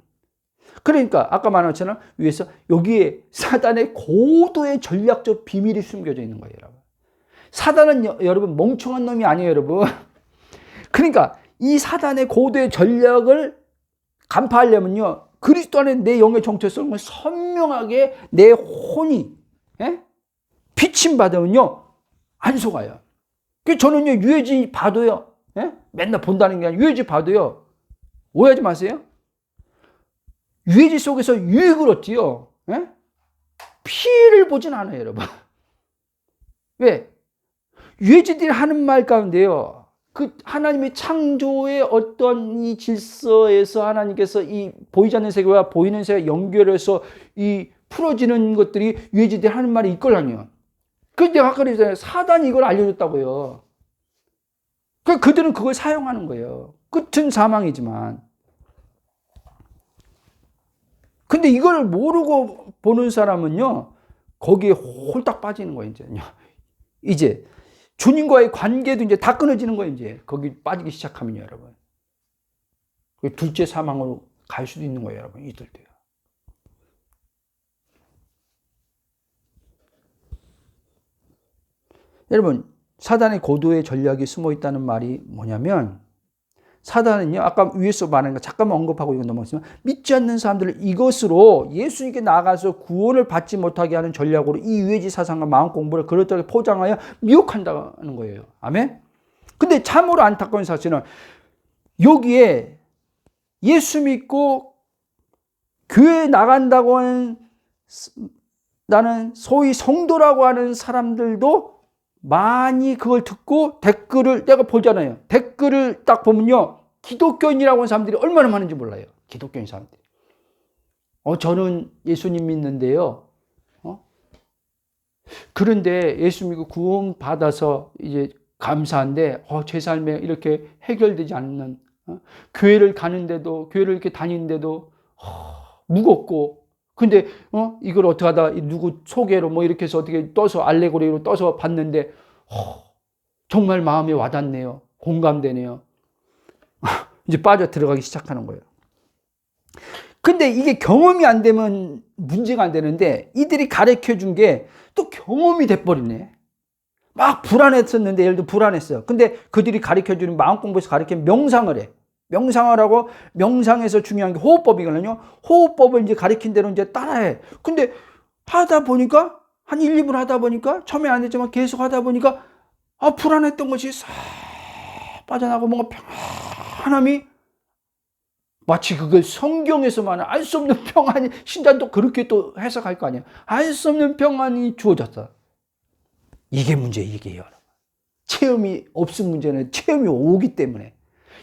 그러니까 아까 말한 것처럼 위에서 여기에 사단의 고도의 전략적 비밀이 숨겨져 있는 거예요, 여러분. 사단은 여러분 멍청한 놈이 아니에요, 여러분. 그러니까 이 사단의 고도의 전략을 간파하려면요, 그리스도 안에 내 영의 정체성을 선명하게 내 혼이 비침 받으면요 안 속아요. 그래서 저는요 유해지 봐도요, 맨날 본다는 게 아니라 유해지 봐도요 오해하지 마세요. 유해지 속에서 유익을 얻지요. 피해를 보진 않아요, 여러분. 왜? 유해지들이 하는 말 가운데요, 그 하나님의 창조의 어떤 이 질서에서 하나님께서 이 보이지 않는 세계와 보이는 세계 연결해서 이 풀어지는 것들이 유해지들이 하는 말이 있거든요. 그런데 아까 그랬잖아요. 사단이 이걸 알려줬다고요. 그들은 그걸 사용하는 거예요. 끝은 사망이지만. 근데 이걸 모르고 보는 사람은요, 거기에 홀딱 빠지는 거예요, 이제 주님과의 관계도 이제 다 끊어지는 거예요, 이제. 거기 빠지기 시작하면요, 여러분. 둘째 사망으로 갈 수도 있는 거예요, 여러분, 이들도요. 여러분, 사단의 고도의 전략이 숨어 있다는 말이 뭐냐면, 사단은요, 아까 위에서 말한 거 잠깐만 언급하고 이건 넘어갔지만, 믿지 않는 사람들을 이것으로 예수님께 나가서 구원을 받지 못하게 하는 전략으로 이 유해지 사상과 마음 공부를 그렇게 포장하여 미혹한다는 거예요. 아멘? 근데 참으로 안타까운 사실은 여기에 예수 믿고 교회에 나간다고 하는 나는 소위 성도라고 하는 사람들도 많이 그걸 듣고 댓글을 내가 보잖아요. 댓글을 딱 보면요, 기독교인이라고 하는 사람들이 얼마나 많은지 몰라요. 기독교인 사람들이. 저는 예수님 믿는데요. 그런데 예수 믿고 구원 받아서 이제 감사한데 제 삶에 이렇게 해결되지 않는, 교회를 가는데도, 교회를 이렇게 다니는데도 무겁고, 근데 이걸 어떻게 하다 누구 소개로 뭐 이렇게 해서 어떻게 떠서 알레고리로 떠서 봤는데 정말 마음에 와닿네요. 공감되네요. 이제 빠져 들어가기 시작하는 거예요. 근데 이게 경험이 안 되면 문제가 안 되는데 이들이 가르쳐 준 게 또 경험이 돼버리네. 막 불안했었는데, 예를 들어 불안했어요. 근데 그들이 가르쳐 주는 마음 공부에서 가르치는 명상을 해. 명상을 하고, 명상에서 중요한 게 호흡법이거든요. 호흡법을 이제 가르친 대로 이제 따라해. 근데 하다 보니까, 한 1, 2분 하다 보니까, 처음에 안 됐지만 계속 하다 보니까, 불안했던 것이 싹 빠져나가고 뭔가 평안함이, 마치 그걸 성경에서만 알 수 없는 평안이, 신자도 그렇게 또 해석할 거 아니에요. 알 수 없는 평안이 주어졌다. 이게 문제예요, 이게 여러분. 체험이 없은 문제는 체험이 오기 때문에.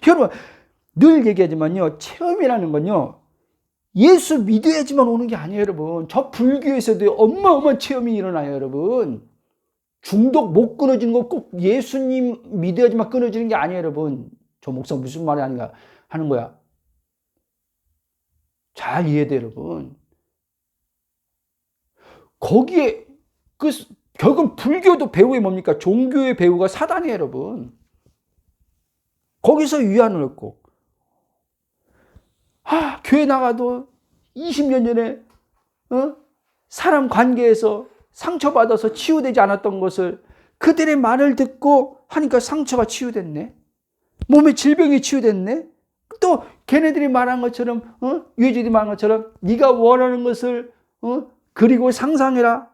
여러분, 늘 얘기하지만요, 체험이라는 건요, 예수 믿어야지만 오는 게 아니에요, 여러분. 저 불교에서도 어마어마한 체험이 일어나요, 여러분. 중독 못 끊어지는 거 꼭 예수님 믿어야지만 끊어지는 게 아니에요, 여러분. 저 목사 무슨 말이 아닌가 하는 거야. 잘 이해돼, 여러분. 거기에 결국은 불교도 배우의 뭡니까? 종교의 배우가 사단이에요, 여러분. 거기서 위안을 얻고, 교회 나가도 20년 전에 사람 관계에서 상처받아서 치유되지 않았던 것을 그들의 말을 듣고 하니까 상처가 치유됐네. 몸의 질병이 치유됐네. 또 걔네들이 말한 것처럼 유해진이 말한 것처럼 네가 원하는 것을 그리고 상상해라.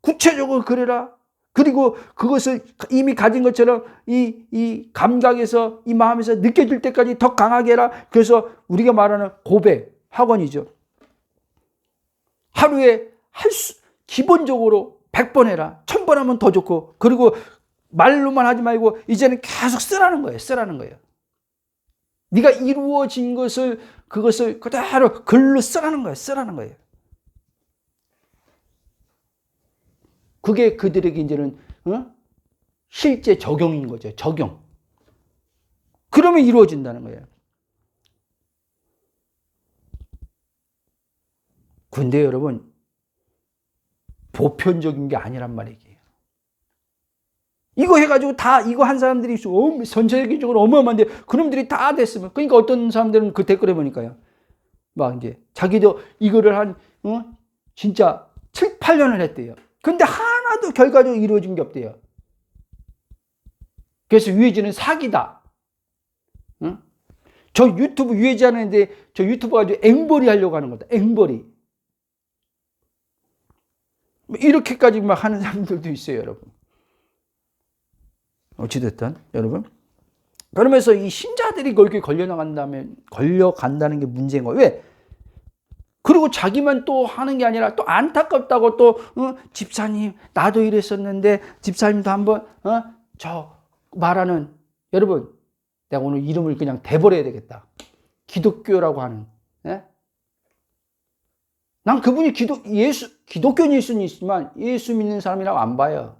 구체적으로 그래라. 그리고 그것을 이미 가진 것처럼 이 감각에서 이 마음에서 느껴질 때까지 더 강하게 해라. 그래서 우리가 말하는 고백 학원이죠. 하루에 기본적으로 100번 해라. 1000번 하면 더 좋고, 그리고 말로만 하지 말고 이제는 계속 쓰라는 거예요. 쓰라는 거예요. 네가 이루어진 것을 그것을 그대로 글로 쓰라는 거예요. 쓰라는 거예요. 그게 그들에게 이제는 실제 적용인 거죠. 적용. 그러면 이루어진다는 거예요. 근데 여러분, 보편적인 게 아니란 말이에요. 이거 해가지고 다 이거 한 사람들이 전체적으로 어마어마한데 그놈들이 다 됐으면, 그러니까 어떤 사람들은 그 댓글에 보니까요, 막 이제 자기도 이거를 진짜 7, 8년을 했대요. 근데 하나도 결과적으로 이루어진 게 없대요. 그래서 유해진은 사기다. 저 유튜브 유해지 하는데 저 유튜브 가지고 앵벌이 하려고 하는 거다. 앵벌이. 이렇게까지 막 하는 사람들도 있어요, 여러분. 어찌됐든, 여러분. 그러면서 이 신자들이 거기에 걸려간다는 게 문제인 거예요. 왜? 그리고 자기만 또 하는 게 아니라 또 안타깝다고 또, 집사님, 나도 이랬었는데, 집사님도 한번, 저 말하는, 여러분, 내가 오늘 이름을 그냥 대버려야 되겠다. 기독교라고 하는, 예? 난 그분이 기독교인일 수는 있지만 예수 믿는 사람이라고 안 봐요.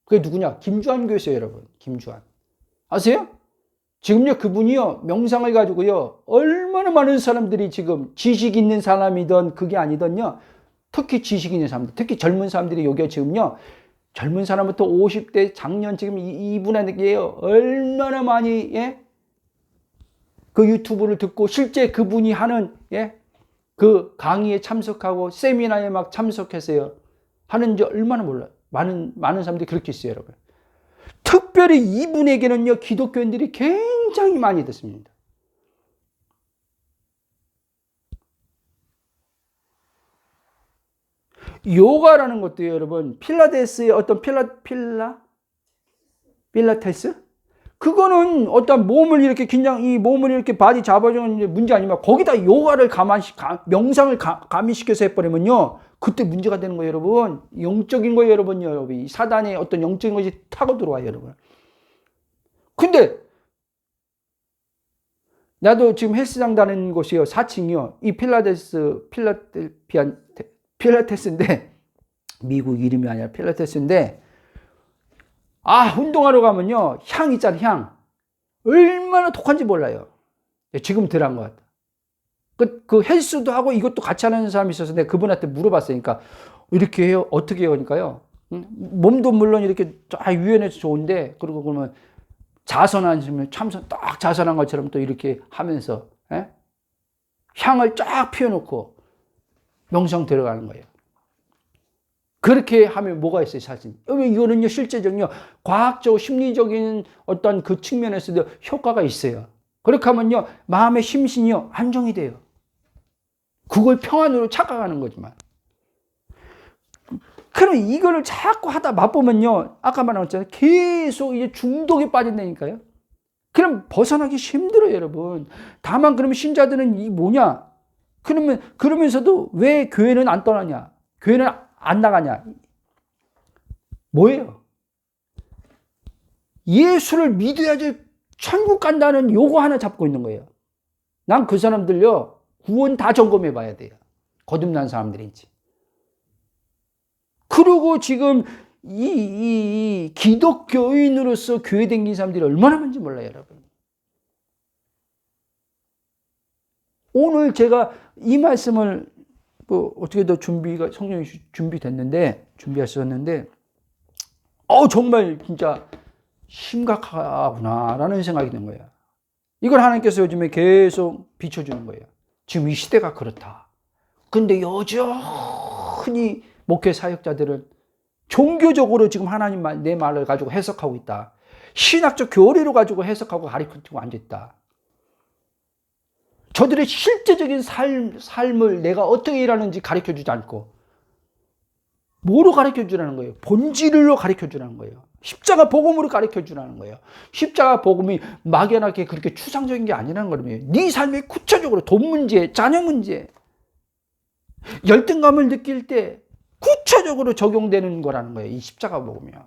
그게 누구냐? 김주한 교수예요, 여러분. 김주한. 아세요? 지금요, 그분이요, 명상을 가지고요, 얼마나 많은 사람들이 지금 지식 있는 사람이든 그게 아니든요, 특히 지식 있는 사람들, 특히 젊은 사람들이 여기에 지금요, 젊은 사람부터 50대 작년 지금 이분에게요, 얼마나 많이, 예? 그 유튜브를 듣고 실제 그분이 하는, 예? 그 강의에 참석하고 세미나에 막 참석했어요. 하는지 얼마나 몰라요. 많은 사람들이 그렇게 있어요, 여러분. 특별히 이분에게는요, 기독교인들이 굉장히 많이 듣습니다. 요가라는 것도 여러분, 필라테스의 어떤 필라테스? 그거는 어떤 몸을 이렇게 이 몸을 이렇게 바디 잡아주는 문제 아니면 거기다 요가를 명상을 가미시켜서 해버리면요, 그때 문제가 되는 거예요, 여러분. 영적인 거예요, 여러분. 이 사단의 어떤 영적인 것이 타고 들어와요, 여러분. 근데 나도 지금 헬스장 다니는 곳이요, 4층이요. 이 필라테스인데, 미국 이름이 아니라 필라테스인데, 운동하러 가면요, 향 있잖아, 향. 얼마나 독한지 몰라요. 지금 덜한 것 같다. 그 헬스도 하고 이것도 같이 하는 사람이 있어서 내가 그분한테 물어봤으니까, 이렇게 해요? 어떻게 해요? 그러니까요, 몸도 물론 이렇게 쫙 유연해서 좋은데, 그리고 그러면 자선하시면 딱 자선한 것처럼 또 이렇게 하면서, 예? 향을 쫙 피워놓고 명상 들어가는 거예요. 그렇게 하면 뭐가 있어요, 사실? 이거는요, 실제적으로 과학적, 심리적인 어떤 그 측면에서도 효과가 있어요. 그렇게 하면요, 마음의 심신이요, 안정이 돼요. 그걸 평안으로 착각하는 거지만. 그럼 이거를 자꾸 하다 맛보면요, 아까 말했잖아요, 계속 이제 중독에 빠진다니까요. 그럼 벗어나기 힘들어요, 여러분. 다만 그러면 신자들은 이 뭐냐? 그러면서도 왜 교회는 안 떠나냐? 교회는 안 나가냐? 뭐예요? 예수를 믿어야지 천국 간다는 요거 하나 잡고 있는 거예요. 난 그 사람들요, 구원 다 점검해 봐야 돼요. 거듭난 사람들인지. 그리고 지금 이 기독교인으로서 교회 다니는 사람들이 얼마나 많은지 몰라요, 여러분. 오늘 제가 이 말씀을 어떻게든 성령이 준비하셨는데, 정말 진짜 심각하구나라는 생각이 든 거예요. 이걸 하나님께서 요즘에 계속 비춰주는 거예요. 지금 이 시대가 그렇다. 근데 여전히 목회 사역자들은 종교적으로 지금 하나님 내 말을 가지고 해석하고 있다. 신학적 교리로 가지고 해석하고 가르치고 앉아있다. 저들의 실제적인 삶을 내가 어떻게 일하는지 가르쳐주지 않고 뭐로 가르쳐주라는 거예요? 본질로 가르쳐주라는 거예요. 십자가 복음으로 가르쳐주라는 거예요. 십자가 복음이 막연하게 그렇게 추상적인 게 아니라는 거예요. 네 삶에 구체적으로 돈 문제, 자녀 문제, 열등감을 느낄 때 구체적으로 적용되는 거라는 거예요. 이 십자가 복음이요.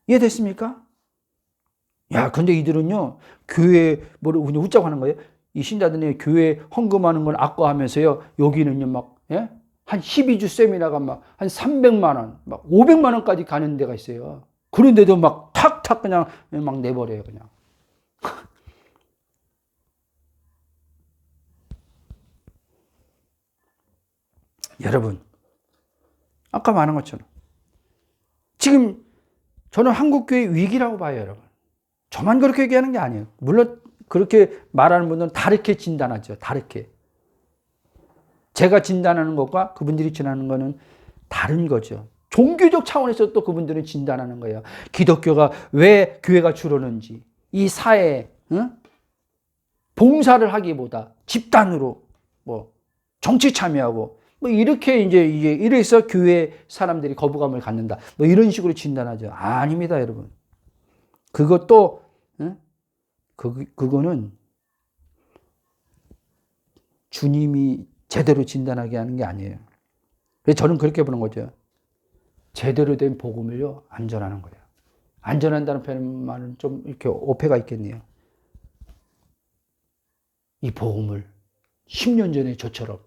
이해됐습니까? 야, 근데 이들은요, 교회, 뭐를 그냥 웃자고 하는 거예요. 이 신자들이 교회 헌금하는 걸 악과하면서요, 여기는요, 막, 예? 한 12주 세미나가 막, 한 300만 원, 막 500만 원까지 가는 데가 있어요. 그런데도 막 탁탁 그냥 막 내버려요, 그냥. 여러분, 아까 말한 것처럼, 지금 저는 한국교회 위기라고 봐요, 여러분. 저만 그렇게 얘기하는 게 아니에요. 물론 그렇게 말하는 분들은 다르게 진단하죠. 다르게. 제가 진단하는 것과 그분들이 진단하는 거는 다른 거죠. 종교적 차원에서 또 그분들은 진단하는 거예요. 기독교가 왜 교회가 줄었는지, 이 사회에 봉사를 하기보다 집단으로 뭐 정치 참여하고 뭐 이렇게 이제 이래서 교회 사람들이 거부감을 갖는다. 뭐 이런 식으로 진단하죠. 아닙니다, 여러분. 그것도 그거는 주님이 제대로 진단하게 하는 게 아니에요. 그래서 저는 그렇게 보는 거죠. 제대로 된 복음을요, 안전하는 거예요. 안전한다는 말은 좀 이렇게 오해가 있겠네요. 이 복음을 10년 전에 저처럼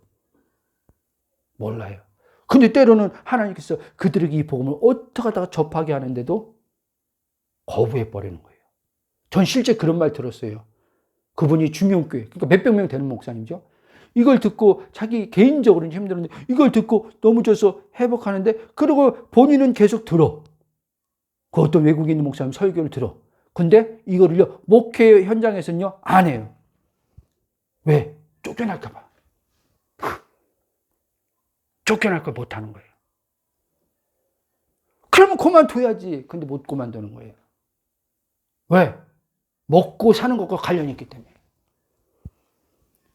몰라요. 근데 때로는 하나님께서 그들에게 이 복음을 어떻게 하다가 접하게 하는데도 거부해 버리는 거예요. 전 실제 그런 말 들었어요. 그분이 중용교회, 그러니까 몇백 명 되는 목사님이죠. 이걸 듣고 자기 개인적으로는 힘들었는데 이걸 듣고 넘어져서 회복하는데 그리고 본인은 계속 들어. 그 어떤 외국인 목사님 설교를 들어. 근데 이거를요, 목회 현장에서는요, 안 해요. 왜? 쫓겨날까 봐. 쫓겨날까 못하는 거예요. 그러면 그만둬야지. 근데 못 그만두는 거예요. 왜? 먹고 사는 것과 관련이 있기 때문에.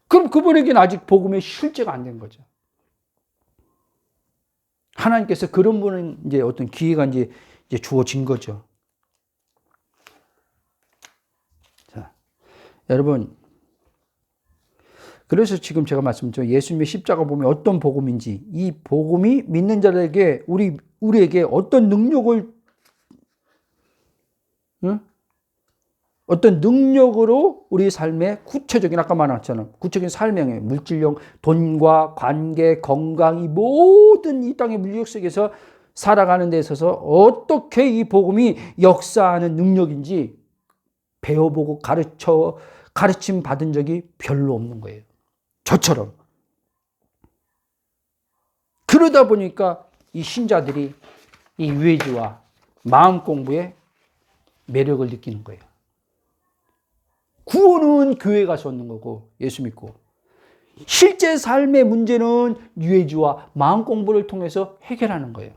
그럼 그분에게는 아직 복음의 실제가 안 된 거죠. 하나님께서 그런 분은 이제 어떤 기회가 이제 주어진 거죠. 자, 여러분. 그래서 지금 제가 말씀드린 예수님의 십자가 복음이 어떤 복음인지, 이 복음이 믿는 자들에게 우리에게 어떤 능력을 어떤 능력으로 우리 삶의 구체적인, 아까 말했잖아요. 구체적인 삶의 물질력, 돈과 관계, 건강, 이 모든 이 땅의 물리력 속에서 살아가는 데 있어서 어떻게 이 복음이 역사하는 능력인지 배워보고 가르침 받은 적이 별로 없는 거예요. 저처럼. 그러다 보니까 이 신자들이 이 유해지와 마음 공부에 매력을 느끼는 거예요. 구원은 교회 가서 얻는 거고, 예수 믿고. 실제 삶의 문제는 유해지와 마음 공부를 통해서 해결하는 거예요.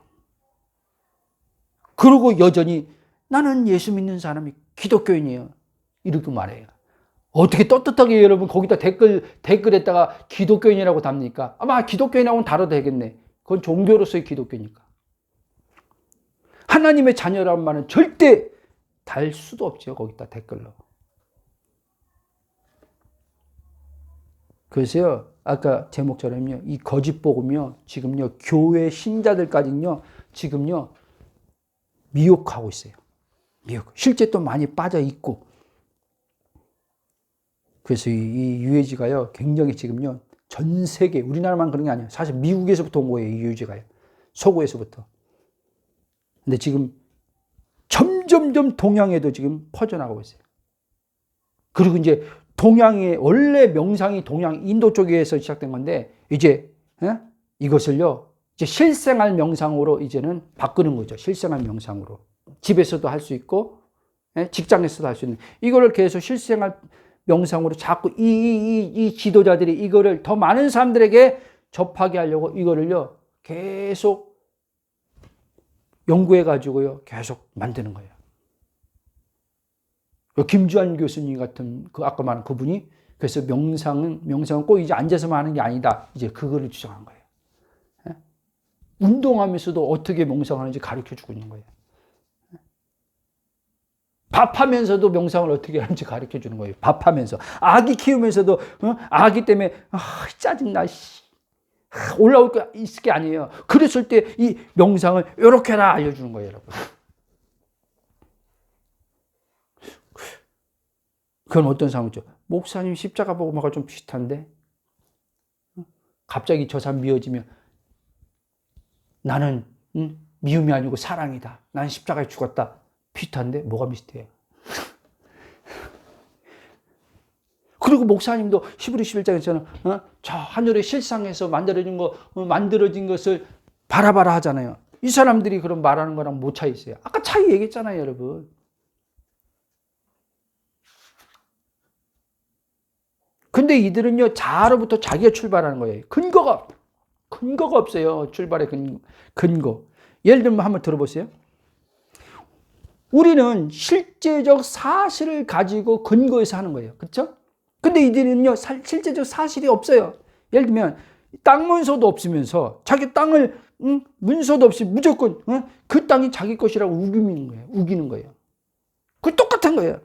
그리고 여전히 나는 예수 믿는 사람이 기독교인이에요. 이렇게 말해요. 어떻게 떳떳하게 여러분 거기다 댓글에다가 기독교인이라고 답니까? 아마 기독교인하고는 다뤄도 되겠네. 그건 종교로서의 기독교니까. 하나님의 자녀라는 말은 절대 달 수도 없죠. 거기다 댓글로. 그래서요, 아까 제목처럼요, 이 거짓 복음이요, 지금요, 교회 신자들까지는요, 지금요, 미혹하고 있어요. 실제 또 많이 빠져 있고. 그래서 이 유해지가요, 굉장히 지금요, 전 세계, 우리나라만 그런 게 아니에요. 사실 미국에서부터 온 거예요, 이 유해지가요. 서구에서부터. 근데 지금 점점점 동양에도 지금 퍼져나가고 있어요. 그리고 이제 동양의 원래 명상이 동양 인도 쪽에서 시작된 건데 이제 이것을요 이제 실생활 명상으로 이제는 바꾸는 거죠. 실생활 명상으로 집에서도 할 수 있고 직장에서도 할 수 있는 이거를 계속 실생활 명상으로 자꾸 이 지도자들이 이거를 더 많은 사람들에게 접하게 하려고 이거를요, 계속 연구해가지고요, 계속 만드는 거예요. 김주환 교수님 같은 아까 말한 그분이 그래서 명상은 꼭 이제 앉아서만 하는 게 아니다. 이제 그거를 주장한 거예요. 운동하면서도 어떻게 명상하는지 가르쳐 주고 있는 거예요. 밥하면서도 명상을 어떻게 하는지 가르쳐 주는 거예요. 밥하면서. 아기 키우면서도, 아기 때문에, 짜증나, 올라올 거 있을 게 아니에요. 그랬을 때 이 명상을 이렇게 해라 알려주는 거예요, 여러분. 그건 어떤 상황이죠? 목사님 십자가 보고 막가 좀 비슷한데? 갑자기 저 사람 미워지면 나는 미움이 아니고 사랑이다. 난 십자가에 죽었다. 비슷한데? 뭐가 비슷해요? 그리고 목사님도 히브리 11장에서는 저 하늘의 실상에서 만들어진 것을 바라봐라 하잖아요. 이 사람들이 그런 말하는 거랑 뭐 차이 있어요? 아까 차이 얘기했잖아요, 여러분. 근데 이들은요, 자아로부터 자기가 출발하는 거예요. 근거가 없어요. 출발의 근거. 예를 들면 한번 들어보세요. 우리는 실제적 사실을 가지고 근거해서 하는 거예요. 그렇죠? 근데 이들은요, 실제적 사실이 없어요. 예를 들면 땅 문서도 없으면서 자기 땅을 문서도 없이 무조건 그 땅이 자기 것이라고 우기는 거예요. 그 똑같은 거예요.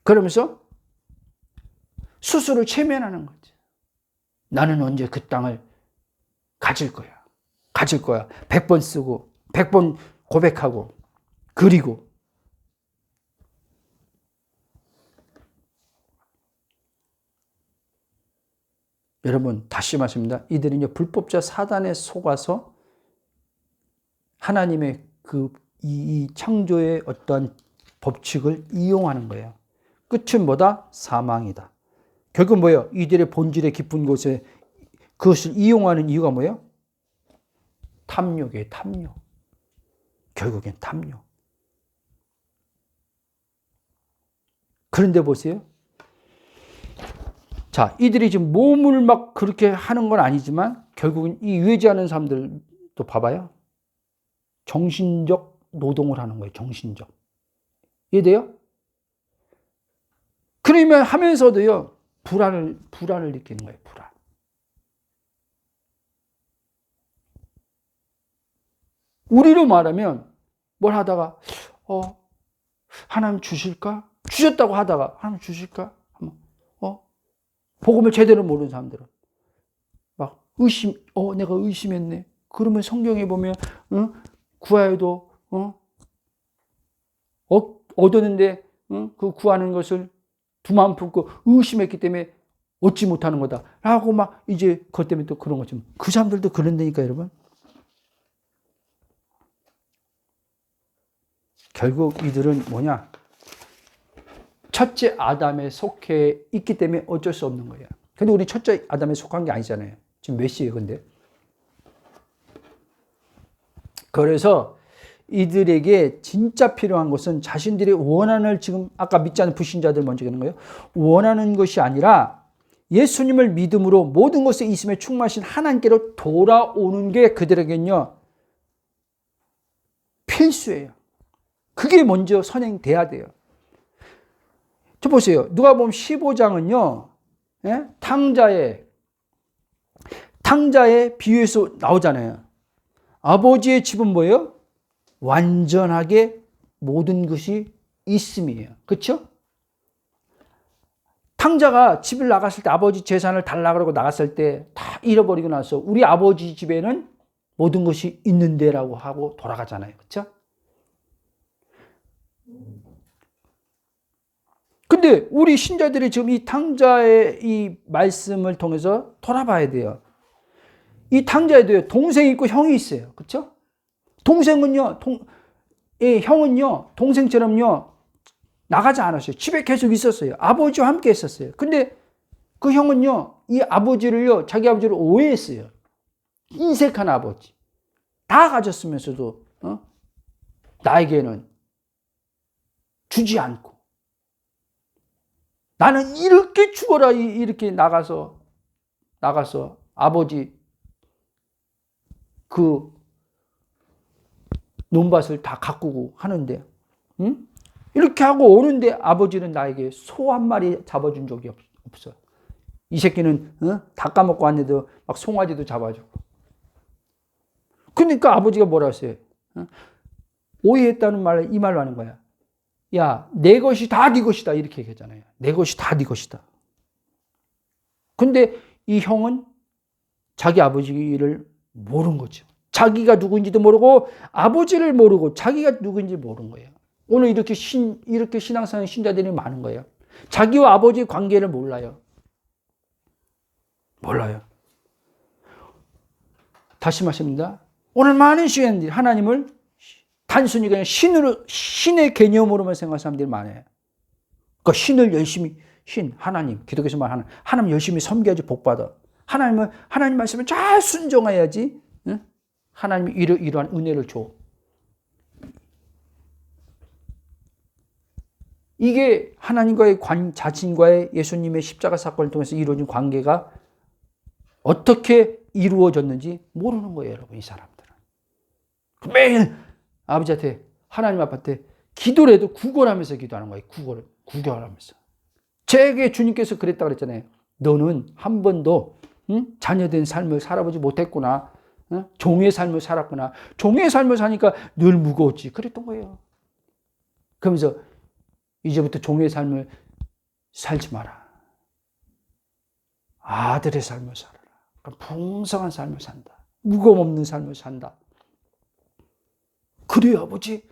그러면서 스스로를 체면하는 거죠. 나는 언제 그 땅을 가질 거야. 100번 쓰고 100번 고백하고 그리고 여러분 다시 말씀입니다. 이들은요 불법자 사단에 속아서 하나님의 이 창조의 어떤 법칙을 이용하는 거예요. 끝은 뭐다? 사망이다. 결국 뭐예요? 이들의 본질의 깊은 곳에 그것을 이용하는 이유가 뭐예요? 탐욕이에요. 탐욕. 결국엔 탐욕. 그런데 보세요. 자, 이들이 지금 몸을 막 그렇게 하는 건 아니지만 결국은 이 유해지하는 사람들도 봐봐요. 정신적 노동을 하는 거예요. 정신적. 이해돼요? 그러면 하면서도요. 불안을 느끼는 거예요. 불안. 우리로 말하면 뭘 하다가 하나님 주실까? 주셨다고 하다가 하나님 주실까? 복음을 제대로 모르는 사람들은 막 내가 의심했네. 그러면 성경에 보면 구하여도 얻었는데 그 구하는 것을 두 마음 품고 의심했기 때문에 얻지 못하는 거다. 라고 막 이제 그것 때문에 또 그런 거죠. 그 사람들도 그런다니까 여러분. 결국 이들은 뭐냐? 첫째 아담에 속해 있기 때문에 어쩔 수 없는 거예요. 근데 우리 첫째 아담에 속한 게 아니잖아요. 지금 몇 시예요, 근데? 그래서 이들에게 진짜 필요한 것은 자신들이 원하는 지금 아까 믿지 않는 불신자들 먼저 하는 거예요. 원하는 것이 아니라 예수님을 믿음으로 모든 것에 있음에 충만하신 하나님께로 돌아오는 게 그들에게는요. 필수예요. 그게 먼저 선행돼야 돼요. 저 보세요. 누가복음 15장은요. 예? 탕자의 비유에서 나오잖아요. 아버지의 집은 뭐예요? 완전하게 모든 것이 있음이에요. 그렇죠? 탕자가 집을 나갔을 때 아버지 재산을 달라고 그러고 나갔을 때 다 잃어버리고 나서 우리 아버지 집에는 모든 것이 있는데라고 하고 돌아가잖아요. 그렇죠? 근데 우리 신자들이 지금 이 탕자의 이 말씀을 통해서 돌아봐야 돼요. 이 탕자에도요, 동생이 있고 형이 있어요. 그렇죠? 동생은요, 형은요, 동생처럼요, 나가지 않았어요. 집에 계속 있었어요. 아버지와 함께 있었어요. 근데 그 형은요, 이 아버지를요, 자기 아버지를 오해했어요. 인색한 아버지. 다 가졌으면서도, 나에게는 주지 않고. 나는 이렇게 죽어라. 이렇게 나가서 아버지 그 논밭을 다 가꾸고 하는데, 응? 이렇게 하고 오는데 아버지는 나에게 소 한 마리 잡아준 적이 없어. 이 새끼는 다 까먹고 왔는데도 막 송아지도 잡아주고. 그러니까 아버지가 뭐라 했어요? 오해했다는 말을 이 말로 하는 거야. 야, 내 것이 다 네 것이다. 이렇게 얘기하잖아요. 내 것이 다 네 것이다. 근데 이 형은 자기 아버지를 모르는 거죠. 자기가 누구인지도 모르고 아버지를 모르고 자기가 누구인지 모르는 거예요. 오늘 이렇게 신앙생활 신자들이 많은 거예요. 자기와 아버지의 관계를 몰라요. 다시 말씀입니다. 오늘 많은 시인들이 하나님을 단순히 그냥 신의 개념으로만 생각하는 사람들이 많아요. 그러니까 신을 열심히, 하나님, 기독교에서 말하는 하나님 열심히 섬겨야지 복받아. 하나님 말씀을 잘 순종해야지, 응? 하나님이 이러한 은혜를 줘. 이게 하나님과의 자신과의 예수님의 십자가 사건을 통해서 이루어진 관계가 어떻게 이루어졌는지 모르는 거예요, 여러분, 이 사람들은. 매일 아버지한테, 하나님 아빠한테 기도를 해도 구걸하면서 기도하는 거예요. 구걸하면서. 제게 주님께서 그랬다 그랬잖아요. 너는 한 번도 자녀된 삶을 살아보지 못했구나. 종의 삶을 살았구나. 종의 삶을 사니까 늘 무거웠지. 그랬던 거예요. 그러면서 이제부터 종의 삶을 살지 마라. 아들의 삶을 살아라. 풍성한 삶을 산다. 무거움 없는 삶을 산다. 그래요, 아버지.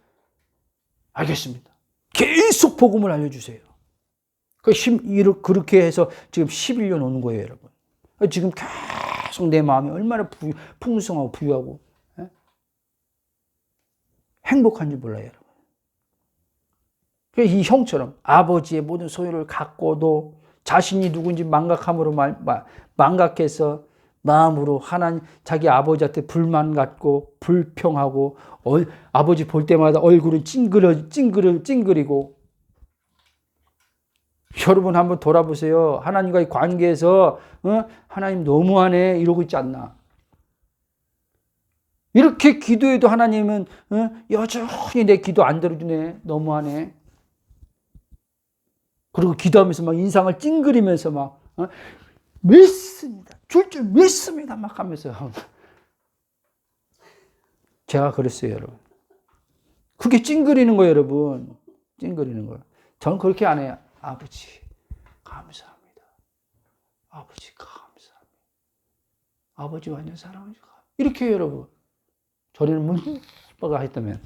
알겠습니다. 계속 복음을 알려주세요. 그렇게 해서 지금 11년 오는 거예요, 여러분. 지금 계속 내 마음이 얼마나 풍성하고 부유하고 행복한지 몰라요, 여러분. 이 형처럼 아버지의 모든 소유를 갖고도 자신이 누군지 망각해서 마음으로 자기 아버지한테 불만 갖고 불평하고 아버지 볼 때마다 얼굴은 찡그리고. 여러분 한번 돌아보세요. 하나님과의 관계에서 하나님 너무하네 이러고 있지 않나? 이렇게 기도해도 하나님은 여전히 내 기도 안 들어주네. 너무하네. 그리고 기도하면서 막 인상을 찡그리면서 막 믿습니다. 줄 믿습니다. 막 하면서. 제가 그랬어요, 여러분. 그게 찡그리는 거예요, 여러분. 찡그리는 거예요. 저는 그렇게 안 해요. 아버지, 감사합니다. 아버지, 감사합니다. 아버지 완전 사랑합니다. 이렇게 해요, 여러분. 저리는 문바가 했다면.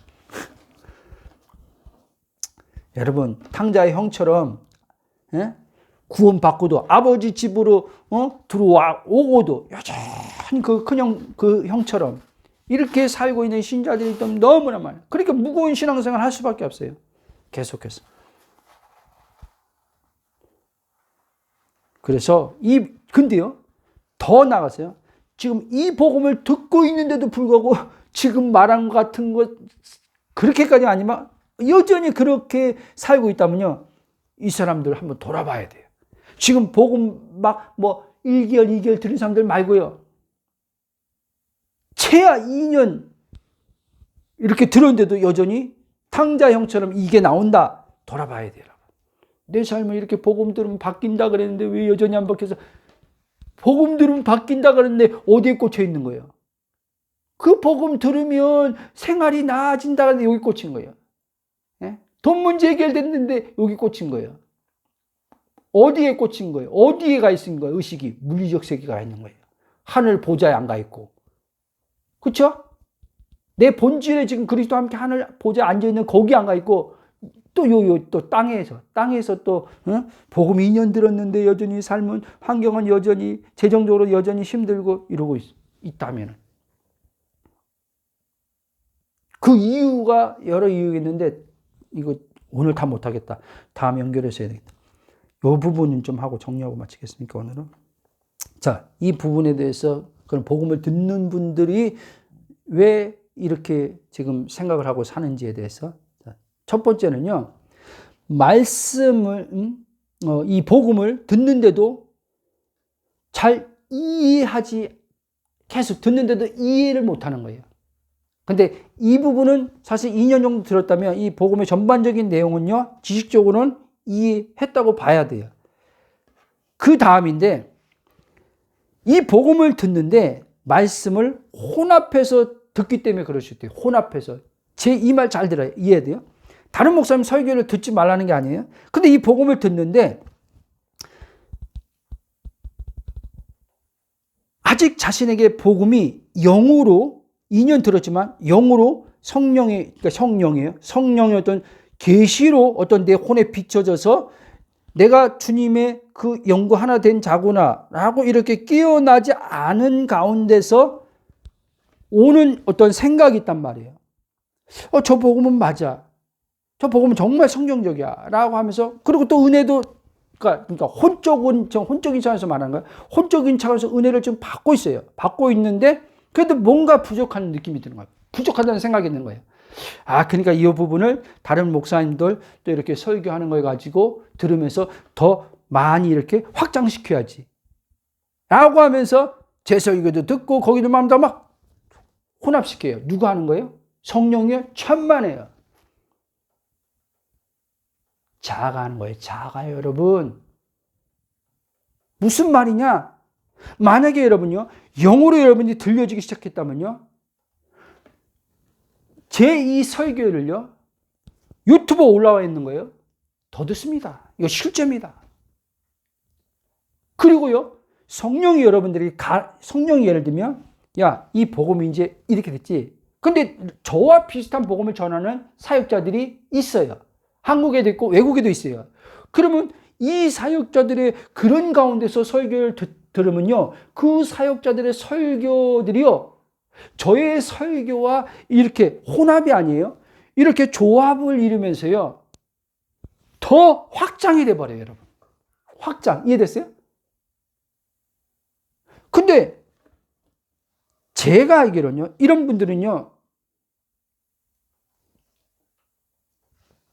여러분, 탕자의 형처럼 구원받고도 아버지 집으로 들어오고도 여전히 그 형처럼 이렇게 살고 있는 신자들이 너무나 많아요. 그러니까 무거운 신앙생활 할 수밖에 없어요. 계속해서. 그래서 근데요, 더 나아가서요. 지금 이 복음을 듣고 있는데도 불구하고 지금 말한 것 같은 것 그렇게까지 아니면 여전히 그렇게 살고 있다면요, 이 사람들 한번 돌아봐야 돼요. 지금 복음 막 1개월, 2개월 들은 사람들 말고요. 최하 2년 이렇게 들었는데도 여전히 탕자형처럼 이게 나온다. 돌아봐야 돼요. 내 삶을 이렇게 복음 들으면 바뀐다 그랬는데 왜 여전히 안 바뀌어서, 복음 들으면 바뀐다 그랬는데 어디에 꽂혀 있는 거예요? 그 복음 들으면 생활이 나아진다 그랬는데 여기 꽂힌 거예요. 돈 문제 해결됐는데 여기 꽂힌 거예요. 어디에 꽂힌 거예요? 어디에 가 있는 거예요? 의식이 물리적 세계가 있는 거예요. 하늘 보좌에 안 가 있고, 그렇죠? 내 본질에 지금 그리스도와 함께 하늘 보좌에 앉아 있는 거기 안 가 있고, 또 땅에서 또 복음 2년 들었는데 여전히 삶은 환경은 여전히 재정적으로 여전히 힘들고 이러고 있다면, 그 이유가 여러 이유가 있는데 이거 오늘 다 못하겠다. 다음 연결해서 해야 되겠다. 이 부분은 좀 하고 정리하고 마치겠습니까, 오늘은? 자, 이 부분에 대해서 그런 복음을 듣는 분들이 왜 이렇게 지금 생각을 하고 사는지에 대해서. 첫 번째는요, 말씀을 이 복음을 듣는데도 잘 계속 듣는데도 이해를 못하는 거예요. 근데 이 부분은 사실 2년 정도 들었다면 이 복음의 전반적인 내용은요, 지식적으로는 이해했다고 봐야 돼요. 그 다음인데, 이 복음을 듣는데 말씀을 혼합해서 듣기 때문에 그럴 수 있대요. 혼합해서. 제 이 말 잘 들어요. 이해돼요? 다른 목사님 설교를 듣지 말라는 게 아니에요. 근데 이 복음을 듣는데 아직 자신에게 복음이 영으로 2년 들었지만 영으로 그러니까 성령이에요. 성령의 어떤 계시로 어떤 내 혼에 비춰져서 내가 주님의 그 영과 하나 된 자구나 라고 이렇게 깨어나지 않은 가운데서 오는 어떤 생각이 있단 말이에요. 저 복음은 맞아. 저 복음은 정말 성경적이야 라고 하면서, 그리고 또 은혜도 그러니까 혼적인 차원에서 말하는 거예요. 혼적인 차원에서 은혜를 좀 받고 있어요. 받고 있는데 그래도 뭔가 부족한 느낌이 드는 거예요. 부족하다는 생각이 있는 거예요. 그러니까 이 부분을 다른 목사님들 또 이렇게 설교하는 걸 가지고 들으면서 더 많이 이렇게 확장시켜야지 라고 하면서 제 설교도 듣고 거기도 마음 다 막 혼합시켜요. 누가 하는 거예요? 성령이요? 천만에요. 자아가 하는 거예요. 자아가요, 여러분. 무슨 말이냐? 만약에 여러분요, 영어로 여러분이 들려지기 시작했다면요, 제 이 설교를요, 유튜브에 올라와 있는 거예요. 더 듣습니다. 이거 실제입니다. 그리고요, 성령이 예를 들면, 야, 이 복음이 이제 이렇게 됐지. 근데 저와 비슷한 복음을 전하는 사역자들이 있어요. 한국에도 있고 외국에도 있어요. 그러면 이 사역자들의 그런 가운데서 설교를 들으면요, 그 사역자들의 설교들이요, 저의 설교와 이렇게 혼합이 아니에요. 이렇게 조합을 이루면서요, 더 확장이 돼버려요, 여러분. 확장. 이해됐어요? 근데 제가 알기로는요, 이런 분들은요,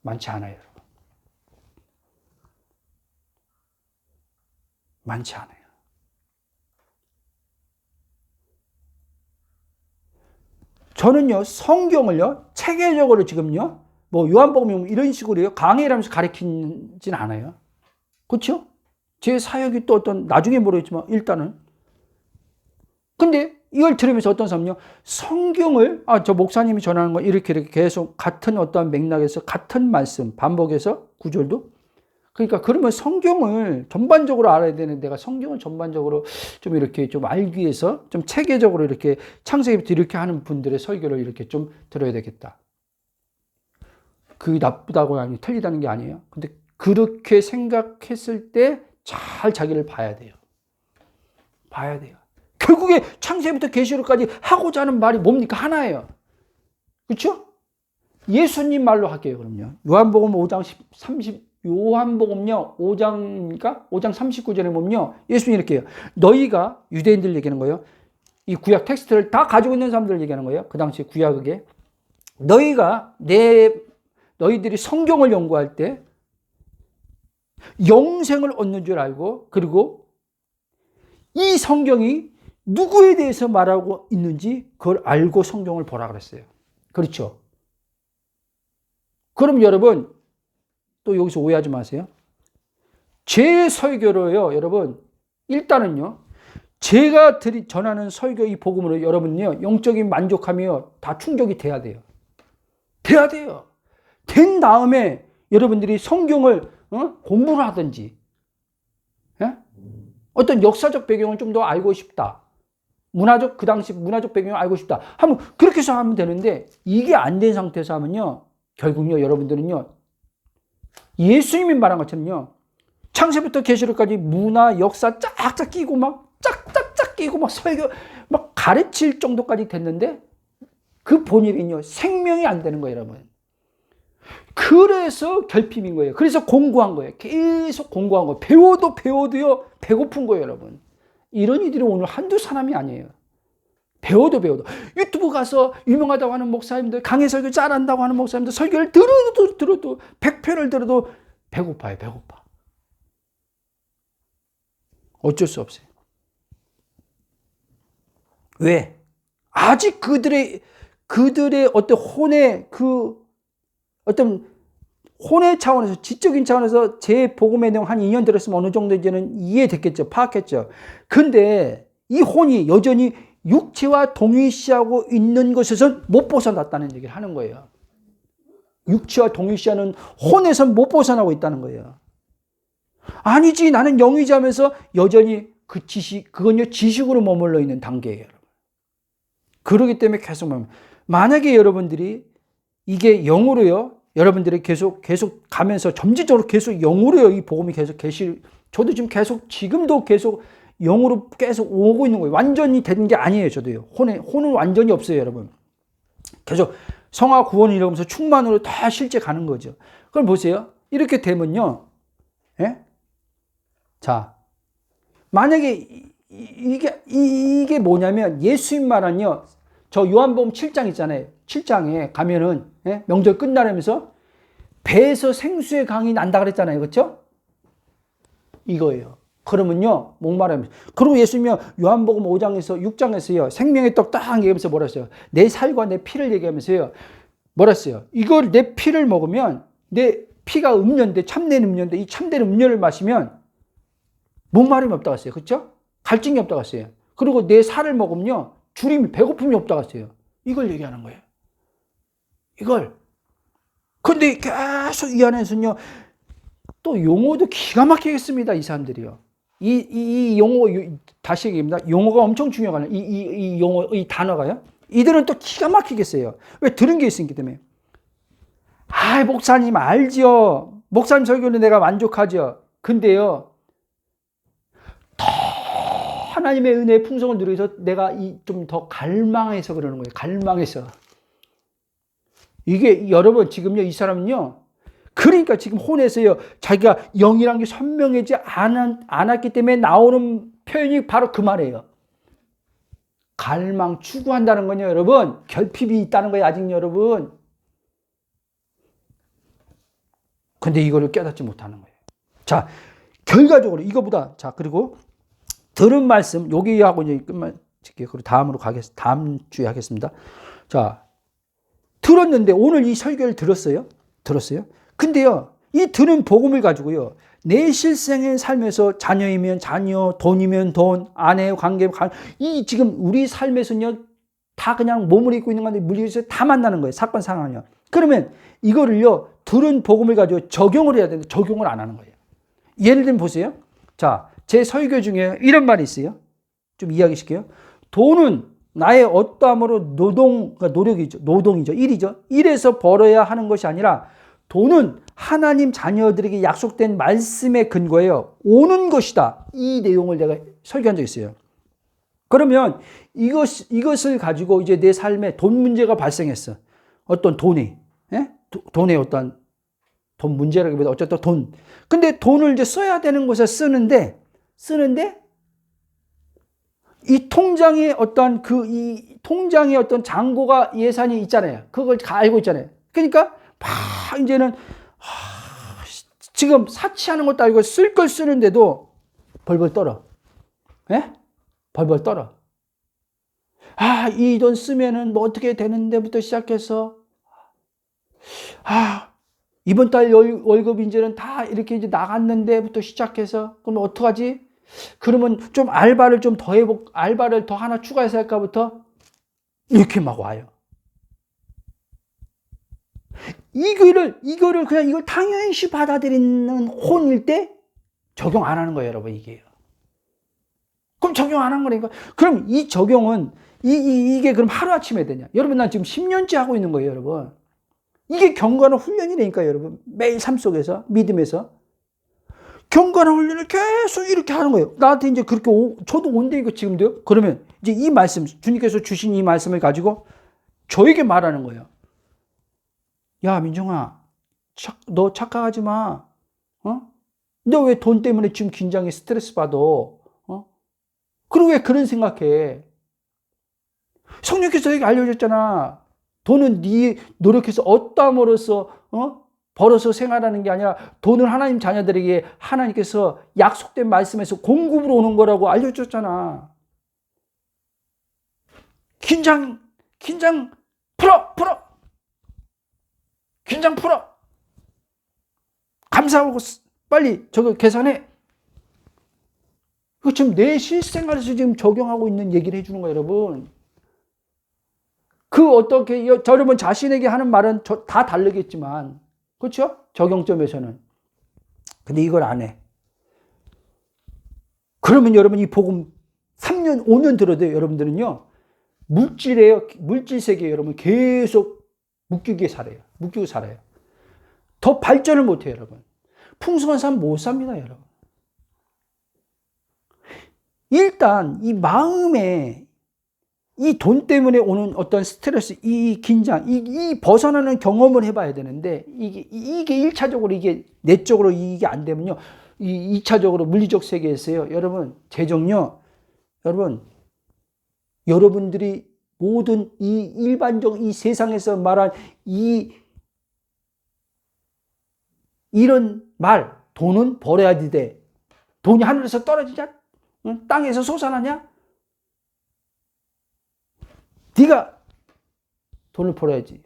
많지 않아요, 여러분. 많지 않아요. 저는요, 성경을요, 체계적으로 지금요, 뭐 요한복음 이런 식으로요, 강의를 하면서 가르치진 않아요. 그렇죠? 제 사역이 또 어떤, 나중에 모르겠지만 일단은. 근데 이걸 들으면서 어떤 사람은요, 성경을, 저 목사님이 전하는 거 이렇게 계속 같은 어떤 맥락에서 같은 말씀 반복해서 구절도, 그러니까 그러면 성경을 전반적으로 알아야 되는, 내가 성경을 전반적으로 좀 이렇게 좀 알기 위해서 좀 체계적으로 이렇게 창세기부터 이렇게 하는 분들의 설교를 이렇게 좀 들어야 되겠다. 그게 나쁘다고 아니 틀리다는 게 아니에요. 근데 그렇게 생각했을 때 잘 자기를 봐야 돼요. 봐야 돼요. 결국에 창세기부터 계시록까지 하고자 하는 말이 뭡니까? 하나예요. 그렇죠? 예수님 말로 할게요, 그럼요. 요한복음 5장 5장입니까? 5장 39절에 보면요, 예수님이 이렇게 해요. 너희가, 유대인들 얘기하는 거예요. 이 구약 텍스트를 다 가지고 있는 사람들 얘기하는 거예요. 그 당시 구약에. 너희들이 성경을 연구할 때 영생을 얻는 줄 알고, 그리고 이 성경이 누구에 대해서 말하고 있는지 그걸 알고 성경을 보라 그랬어요. 그렇죠? 그럼 여러분, 또 여기서 오해하지 마세요. 제 설교로요, 여러분, 일단은요, 제가 전하는 설교 이 복음으로 여러분요, 영적인 만족함이요, 다 충족이 돼야 돼요. 돼야 돼요. 된 다음에 여러분들이 성경을 공부를 하든지, 어떤 역사적 배경을 좀 더 알고 싶다. 그 당시 문화적 배경을 알고 싶다. 하면 그렇게 해서 하면 되는데, 이게 안 된 상태에서 하면요, 결국요, 여러분들은요, 예수님이 말한 것처럼요, 창세부터 계시록까지 문화, 역사 쫙쫙 끼고 막 쫙쫙쫙 끼고 막 설교 막 가르칠 정도까지 됐는데 그 본인은요, 생명이 안 되는 거예요, 여러분. 그래서 결핍인 거예요. 그래서 공부한 거예요. 계속 공부한 거예요. 배워도요, 배고픈 거예요, 여러분. 이런 이들이 오늘 한두 사람이 아니에요. 배워도 유튜브 가서 유명하다고 하는 목사님들, 강의 설교 잘한다고 하는 목사님들 설교를 들어도 100편을 들어도 배고파요. 배고파. 어쩔 수 없어요. 왜? 아직 그들의 어떤 혼의 차원에서, 지적인 차원에서 제 복음의 내용 한 2년 들었으면 어느 정도 이제는 이해됐겠죠. 파악했죠. 근데 이 혼이 여전히 육체와 동일시하고 있는 것에선 못 벗어났다는 얘기를 하는 거예요. 육체와 동일시하는 혼에서 못 벗어나고 있다는 거예요. 아니지, 나는 영이지 하면서 여전히 그건요, 지식으로 머물러 있는 단계예요. 그러기 때문에 계속 만약에 여러분들이 이게 영으로요, 여러분들이 계속 가면서 점진적으로 계속 영으로요, 이 복음이 계속 저도 지금도 계속 영으로 계속 오고 있는 거예요. 완전히 되는 게 아니에요, 저도요. 혼은 완전히 없어요, 여러분. 계속 성화 구원 이러면서 충만으로 다 실제 가는 거죠. 그럼 보세요. 이렇게 되면요, 예? 자, 만약에 이게 뭐냐면 예수님 말은요, 저 요한복음 7장 있잖아요. 7장에 가면은, 예? 명절 끝나려면서 배에서 생수의 강이 난다 그랬잖아요. 그렇죠? 이거예요. 그러면요, 목마르면서. 그리고 예수님이 요한복음 5장에서 6장에서요, 생명의 떡 딱 얘기하면서 뭐라 했어요? 내 살과 내 피를 얘기하면서요, 뭐라 했어요? 이걸 내 피를 먹으면, 내 피가 음료인데, 참된 음료인데, 이 참된 음료를 마시면 목마름이 없다고 했어요. 그렇죠? 갈증이 없다고 했어요. 그리고 내 살을 먹으면요, 주림이, 배고픔이 없다고 했어요. 이걸 얘기하는 거예요. 이걸. 근데 계속 이 안에서는요, 또 용어도 기가 막히겠습니다. 이 사람들이요. 이 용어, 다시 얘기합니다. 용어가 엄청 중요하네요. 이 용어, 이 단어가요. 이들은 또 기가 막히겠어요. 왜? 들은 게 있으니까 때문에. 아, 목사님 알지요. 목사님 설교는 내가 만족하죠. 근데요, 더 하나님의 은혜의 풍성을 누리기 위해서 내가 좀 더 갈망해서 그러는 거예요. 갈망해서. 이게 여러분 지금요, 이 사람은요, 그러니까 지금 혼에서요, 자기가 영이란 게 선명하지 않았기 때문에 나오는 표현이 바로 그 말이에요. 갈망, 추구한다는 건요, 여러분, 결핍이 있다는 거예요, 아직 여러분. 근데 이거를 깨닫지 못하는 거예요. 자, 결과적으로 이거보다, 자, 그리고 들은 말씀, 여기하고 이제 끝만 짓게요. 그리고 다음 주에 하겠습니다. 자, 들었는데, 오늘 이 설교를 들었어요? 근데요, 이 들은 복음을 가지고요, 내 실생의 삶에서 자녀이면 자녀, 돈이면 돈, 아내의 관계, 이 지금 우리 삶에서는요, 다 그냥 몸을 입고 있는 건데 물리에서 다 만나는 거예요. 사건 상황이요. 그러면 이거를요, 들은 복음을 가지고 적용을 해야 되는데 적용을 안 하는 거예요. 예를 들면 보세요. 자, 제 설교 중에 이런 말이 있어요. 좀 이야기시켜요. 돈은 나의 어떠함으로 노동이죠. 일에서 벌어야 하는 것이 아니라 돈은 하나님 자녀들에게 약속된 말씀의 근거예요. 오는 것이다. 이 내용을 내가 설교한 적이 있어요. 그러면 이것을 가지고 이제 내 삶에 돈 문제가 발생했어. 어떤 돈이, 예? 돈의 어떤 돈 문제라기보다 어쨌든 돈. 근데 돈을 이제 써야 되는 곳에 쓰는데 이 통장에 이 통장에 어떤 잔고가 예산이 있잖아요. 그걸 다 알고 있잖아요. 그러니까 막 이제는 지금 사치하는 것도 알고 쓸 걸 쓰는데도 벌벌 떨어. 예? 벌벌 떨어. 아, 이 돈 쓰면은 뭐 어떻게 되는데부터 시작해서 이번 달 월급 이제는 다 이렇게 이제 나갔는데부터 시작해서 그럼 어떡하지? 그러면 좀 알바를 좀 더 알바를 더 하나 추가해서 할까부터 이렇게 막 와요. 이거를 그냥 이걸 당연시 받아들이는 혼일 때 적용 안 하는 거예요, 여러분, 이게요. 그럼 적용 안 한 거니까. 그럼 이 적용은, 이게 그럼 하루아침에 되냐? 여러분, 난 지금 10년째 하고 있는 거예요, 여러분. 이게 경건한 훈련이라니까요, 여러분. 매일 삶 속에서, 믿음에서. 경건한 훈련을 계속 이렇게 하는 거예요. 나한테 이제 그렇게, 저도 온다니까 지금도요. 그러면 이제 이 말씀, 주님께서 주신 이 말씀을 가지고 저에게 말하는 거예요. 야, 민정아, 너 착각하지 마. 너 왜 돈 때문에 지금 긴장해, 스트레스 받아? 그리고 왜 그런 생각해? 성령께서 여기 알려줬잖아. 돈은 네 노력해서 어떠함으로써 벌어서 생활하는 게 아니라 돈을 하나님 자녀들에게 하나님께서 약속된 말씀에서 공급으로 오는 거라고 알려줬잖아. 긴장 풀어. 긴장 풀어. 감사하고 빨리 저거 계산해. 이거 지금 내 실생활에서 지금 적용하고 있는 얘기를 해주는 거예요, 여러분. 어떻게, 여러분 자신에게 하는 말은 다 다르겠지만, 그렇죠? 적용점에서는. 근데 이걸 안 해. 그러면 여러분 이 복음 3년, 5년 들어도 여러분들은요, 물질 세계에 여러분 계속 묶이고 살아요. 더 발전을 못 해요, 여러분. 풍성한 삶 못 삽니다, 여러분. 일단 이 마음에 이 돈 때문에 오는 어떤 스트레스, 이 긴장, 이 벗어나는 경험을 해봐야 되는데, 이게 1차적으로 이게 내적으로 이게 안 되면요, 2차적으로 물리적 세계에서요, 여러분, 재정요, 여러분, 여러분들이 모든 이 일반적 이 세상에서 말한 이런 말, 돈은 벌어야 돼. 돈이 하늘에서 떨어지냐? 응? 땅에서 솟아나냐? 네가 돈을 벌어야지.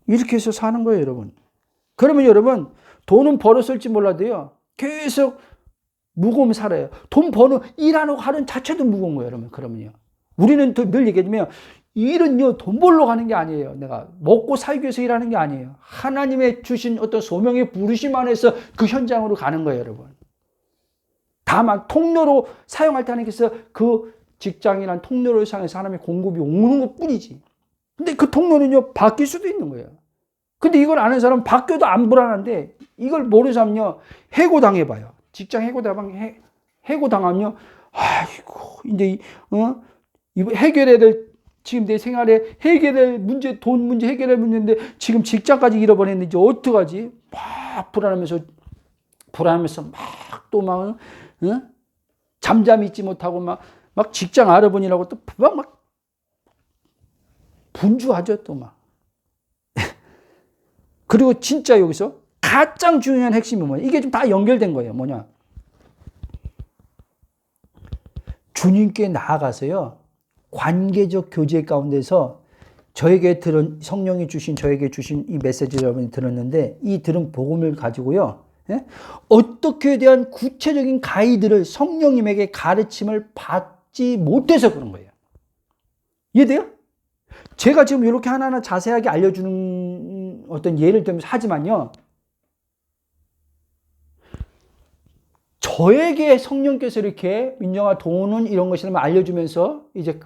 이렇게 해서 사는 거예요, 여러분. 그러면 여러분, 돈은 벌었을지 몰라도요, 계속 무거움 살아요. 돈 버는, 일하는 하는 자체도 무거운 거예요, 여러분. 그러면요. 우리는 늘 얘기하지만, 일은요, 돈 벌러 가는 게 아니에요. 내가 먹고 살기 위해서 일하는 게 아니에요. 하나님의 주신 어떤 소명의 부르심 안에서 그 현장으로 가는 거예요, 여러분. 다만, 통로로 사용할 때 하나님께서 그 직장이란 통로를 향해서 하나님의 공급이 오는 것 뿐이지. 근데 그 통로는요, 바뀔 수도 있는 거예요. 근데 이걸 아는 사람은 바뀌어도 안 불안한데, 이걸 모르는 사람은요, 해고당해봐요. 직장 해고당하면요, 아이고, 이제, 이거 해결해야 될, 지금 내 생활에 해결할 문제, 돈 문제 해결할 문제인데, 지금 직장까지 잃어버렸는데, 이제 어떡하지? 막 불안하면서 막 또 막, 잠잠히 있지 못하고 막 직장 알아보니라고 또 막 분주하죠, 또 막. 그리고 진짜 여기서 가장 중요한 핵심이 뭐냐? 이게 좀 다 연결된 거예요. 뭐냐? 주님께 나아가서요, 관계적 교제 가운데서 성령이 저에게 주신 이 메시지를 여러분이 들었는데, 이 들은 복음을 가지고요, 어떻게 대한 구체적인 가이드를 성령님에게 가르침을 받지 못해서 그런 거예요. 이해돼요? 제가 지금 이렇게 하나하나 자세하게 알려주는 어떤 예를 들면서 하지만요, 저에게 성령께서 이렇게 민정아 돈은 이런 것이라면 알려주면서 이제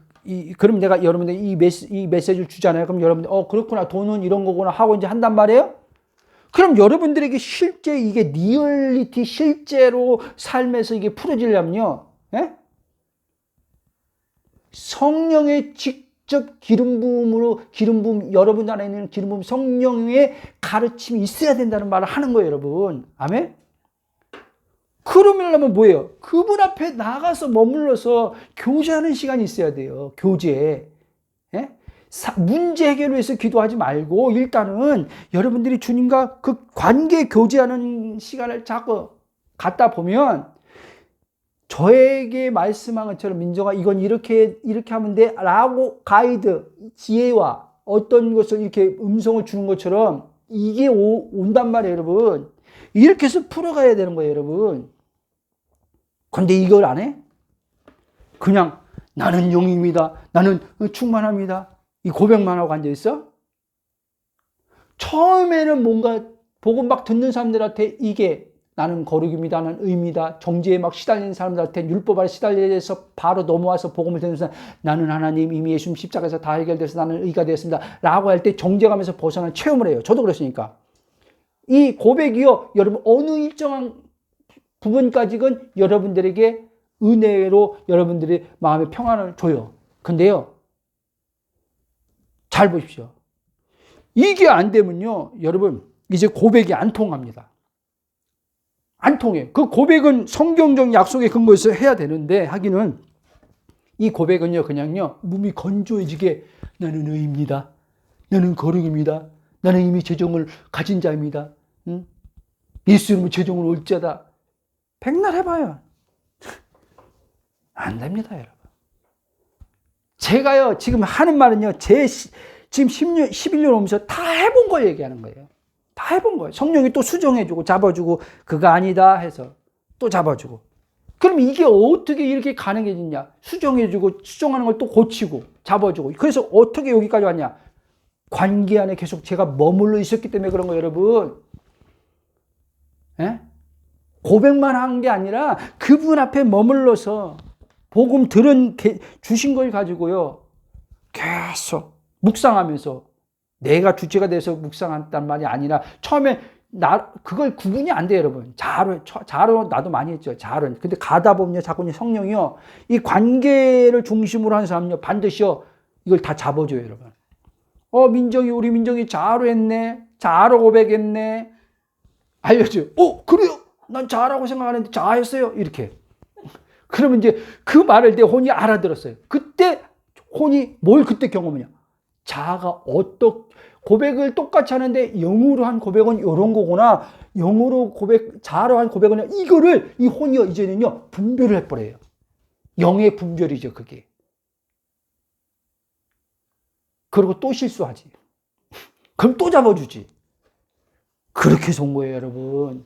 그럼 내가 여러분들 이 메시지를 주잖아요. 그럼 여러분들 그렇구나, 돈은 이런 거구나 하고 이제 한단 말이에요. 그럼 여러분들에게 실제 이게 리얼리티 실제로 삶에서 이게 풀어지려면요, 성령의 직접 기름 부음, 여러분 안에 있는 기름 부음 성령의 가르침이 있어야 된다는 말을 하는 거예요, 여러분. 아멘? 그러면 뭐예요? 그분 앞에 나가서 머물러서 교제하는 시간이 있어야 돼요. 교제. 문제 해결을 위해서 기도하지 말고 일단은 여러분들이 주님과 그 관계 교제하는 시간을 자꾸 갖다 보면, 저에게 말씀한 것처럼 민정아 이건 이렇게 하면 돼 라고 가이드, 지혜와 어떤 것을 이렇게 음성을 주는 것처럼 이게 온단 말이에요, 여러분. 이렇게 해서 풀어가야 되는 거예요, 여러분. 근데 이걸 안 해? 그냥 나는 용입니다, 나는 충만합니다, 이 고백만 하고 앉아있어? 처음에는 뭔가 복음 막 듣는 사람들한테 이게 나는 거룩입니다, 나는 의입니다, 정죄에 막 시달리는 사람들한테 율법 아래 시달려서 바로 넘어와서 복음을 듣는 사람, 나는 하나님 이미 예수님 십자가에서 다 해결돼서 나는 의가 되었습니다 라고 할 때 정죄감에서 벗어나는 체험을 해요. 저도 그랬으니까. 이 고백이요, 여러분 어느 일정한 부분까지는 여러분들에게 은혜로 여러분들의 마음의 평안을 줘요. 근데요, 잘 보십시오. 이게 안 되면요, 여러분 이제 고백이 안 통합니다. 안 통해. 그 고백은 성경적 약속에 근거해서 해야 되는데, 하기는 이 고백은요, 그냥요, 몸이 건조해지게 나는 의입니다, 나는 거룩입니다, 나는 이미 재정을 가진 자입니다. 응? 예수 이름으로 재정을 올 자다. 백날 해봐요. 안 됩니다, 여러분. 제가요, 지금 하는 말은요, 지금 10년, 11년 오면서 다 해본 거 얘기하는 거예요. 다 해본 거예요. 성령이 또 수정해주고, 잡아주고, 그거 아니다 해서 또 잡아주고. 그럼 이게 어떻게 이렇게 가능해지냐? 수정해주고, 수정하는 걸 또 고치고, 잡아주고. 그래서 어떻게 여기까지 왔냐? 관계 안에 계속 제가 머물러 있었기 때문에 그런 거예요, 여러분. 예? 고백만 한 게 아니라 그분 앞에 머물러서 복음 주신 걸 가지고요. 계속 묵상하면서 내가 주체가 돼서 묵상한단 말이 아니라 처음에 그걸 구분이 안 돼요, 여러분. 자로 나도 많이 했죠. 자로. 근데 가다 보면 자꾸 성령이요. 이 관계를 중심으로 하는 사람은요. 반드시요. 이걸 다 잡아줘요, 여러분. 우리 민정이 자로 했네. 자로 고백했네. 알려줘요. 그래요? 난 자라고 생각하는데 자였어요. 이렇게. 그러면 이제 그 말을 내 혼이 알아들었어요. 그때 혼이 뭘 그때 경험하냐? 자아가 고백을 똑같이 하는데 영으로 한 고백은 이런 거구나. 자아로 한 고백은 이거를 이 혼이요 이제는요 분별을 해버려요. 영의 분별이죠 그게. 그리고 또 실수하지. 그럼 또 잡아주지. 그렇게 좋은 거예요, 여러분.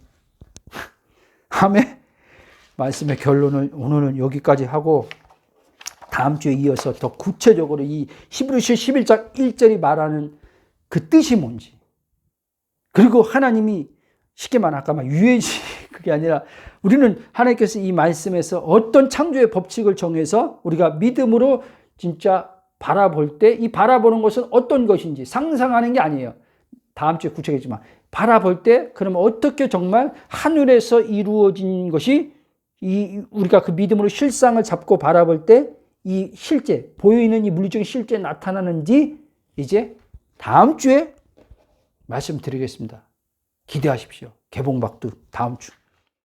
아멘. 말씀의 결론을 오늘은 여기까지 하고 다음 주에 이어서 더 구체적으로 이 히브리서 11장 1절이 말하는 그 뜻이 뭔지, 그리고 하나님이 쉽게 말하면 아까 막 유해지 그게 아니라 우리는 하나님께서 이 말씀에서 어떤 창조의 법칙을 정해서 우리가 믿음으로 진짜 바라볼 때 이 바라보는 것은 어떤 것인지 상상하는 게 아니에요. 다음 주에 구체적이지만 바라볼 때 그러면 어떻게 정말 하늘에서 이루어진 것이 우리가 그 믿음으로 실상을 잡고 바라볼 때 이 실제 보이는 이 물리적인 실제 나타나는지 이제 다음 주에 말씀드리겠습니다. 기대하십시오. 개봉박두 다음 주.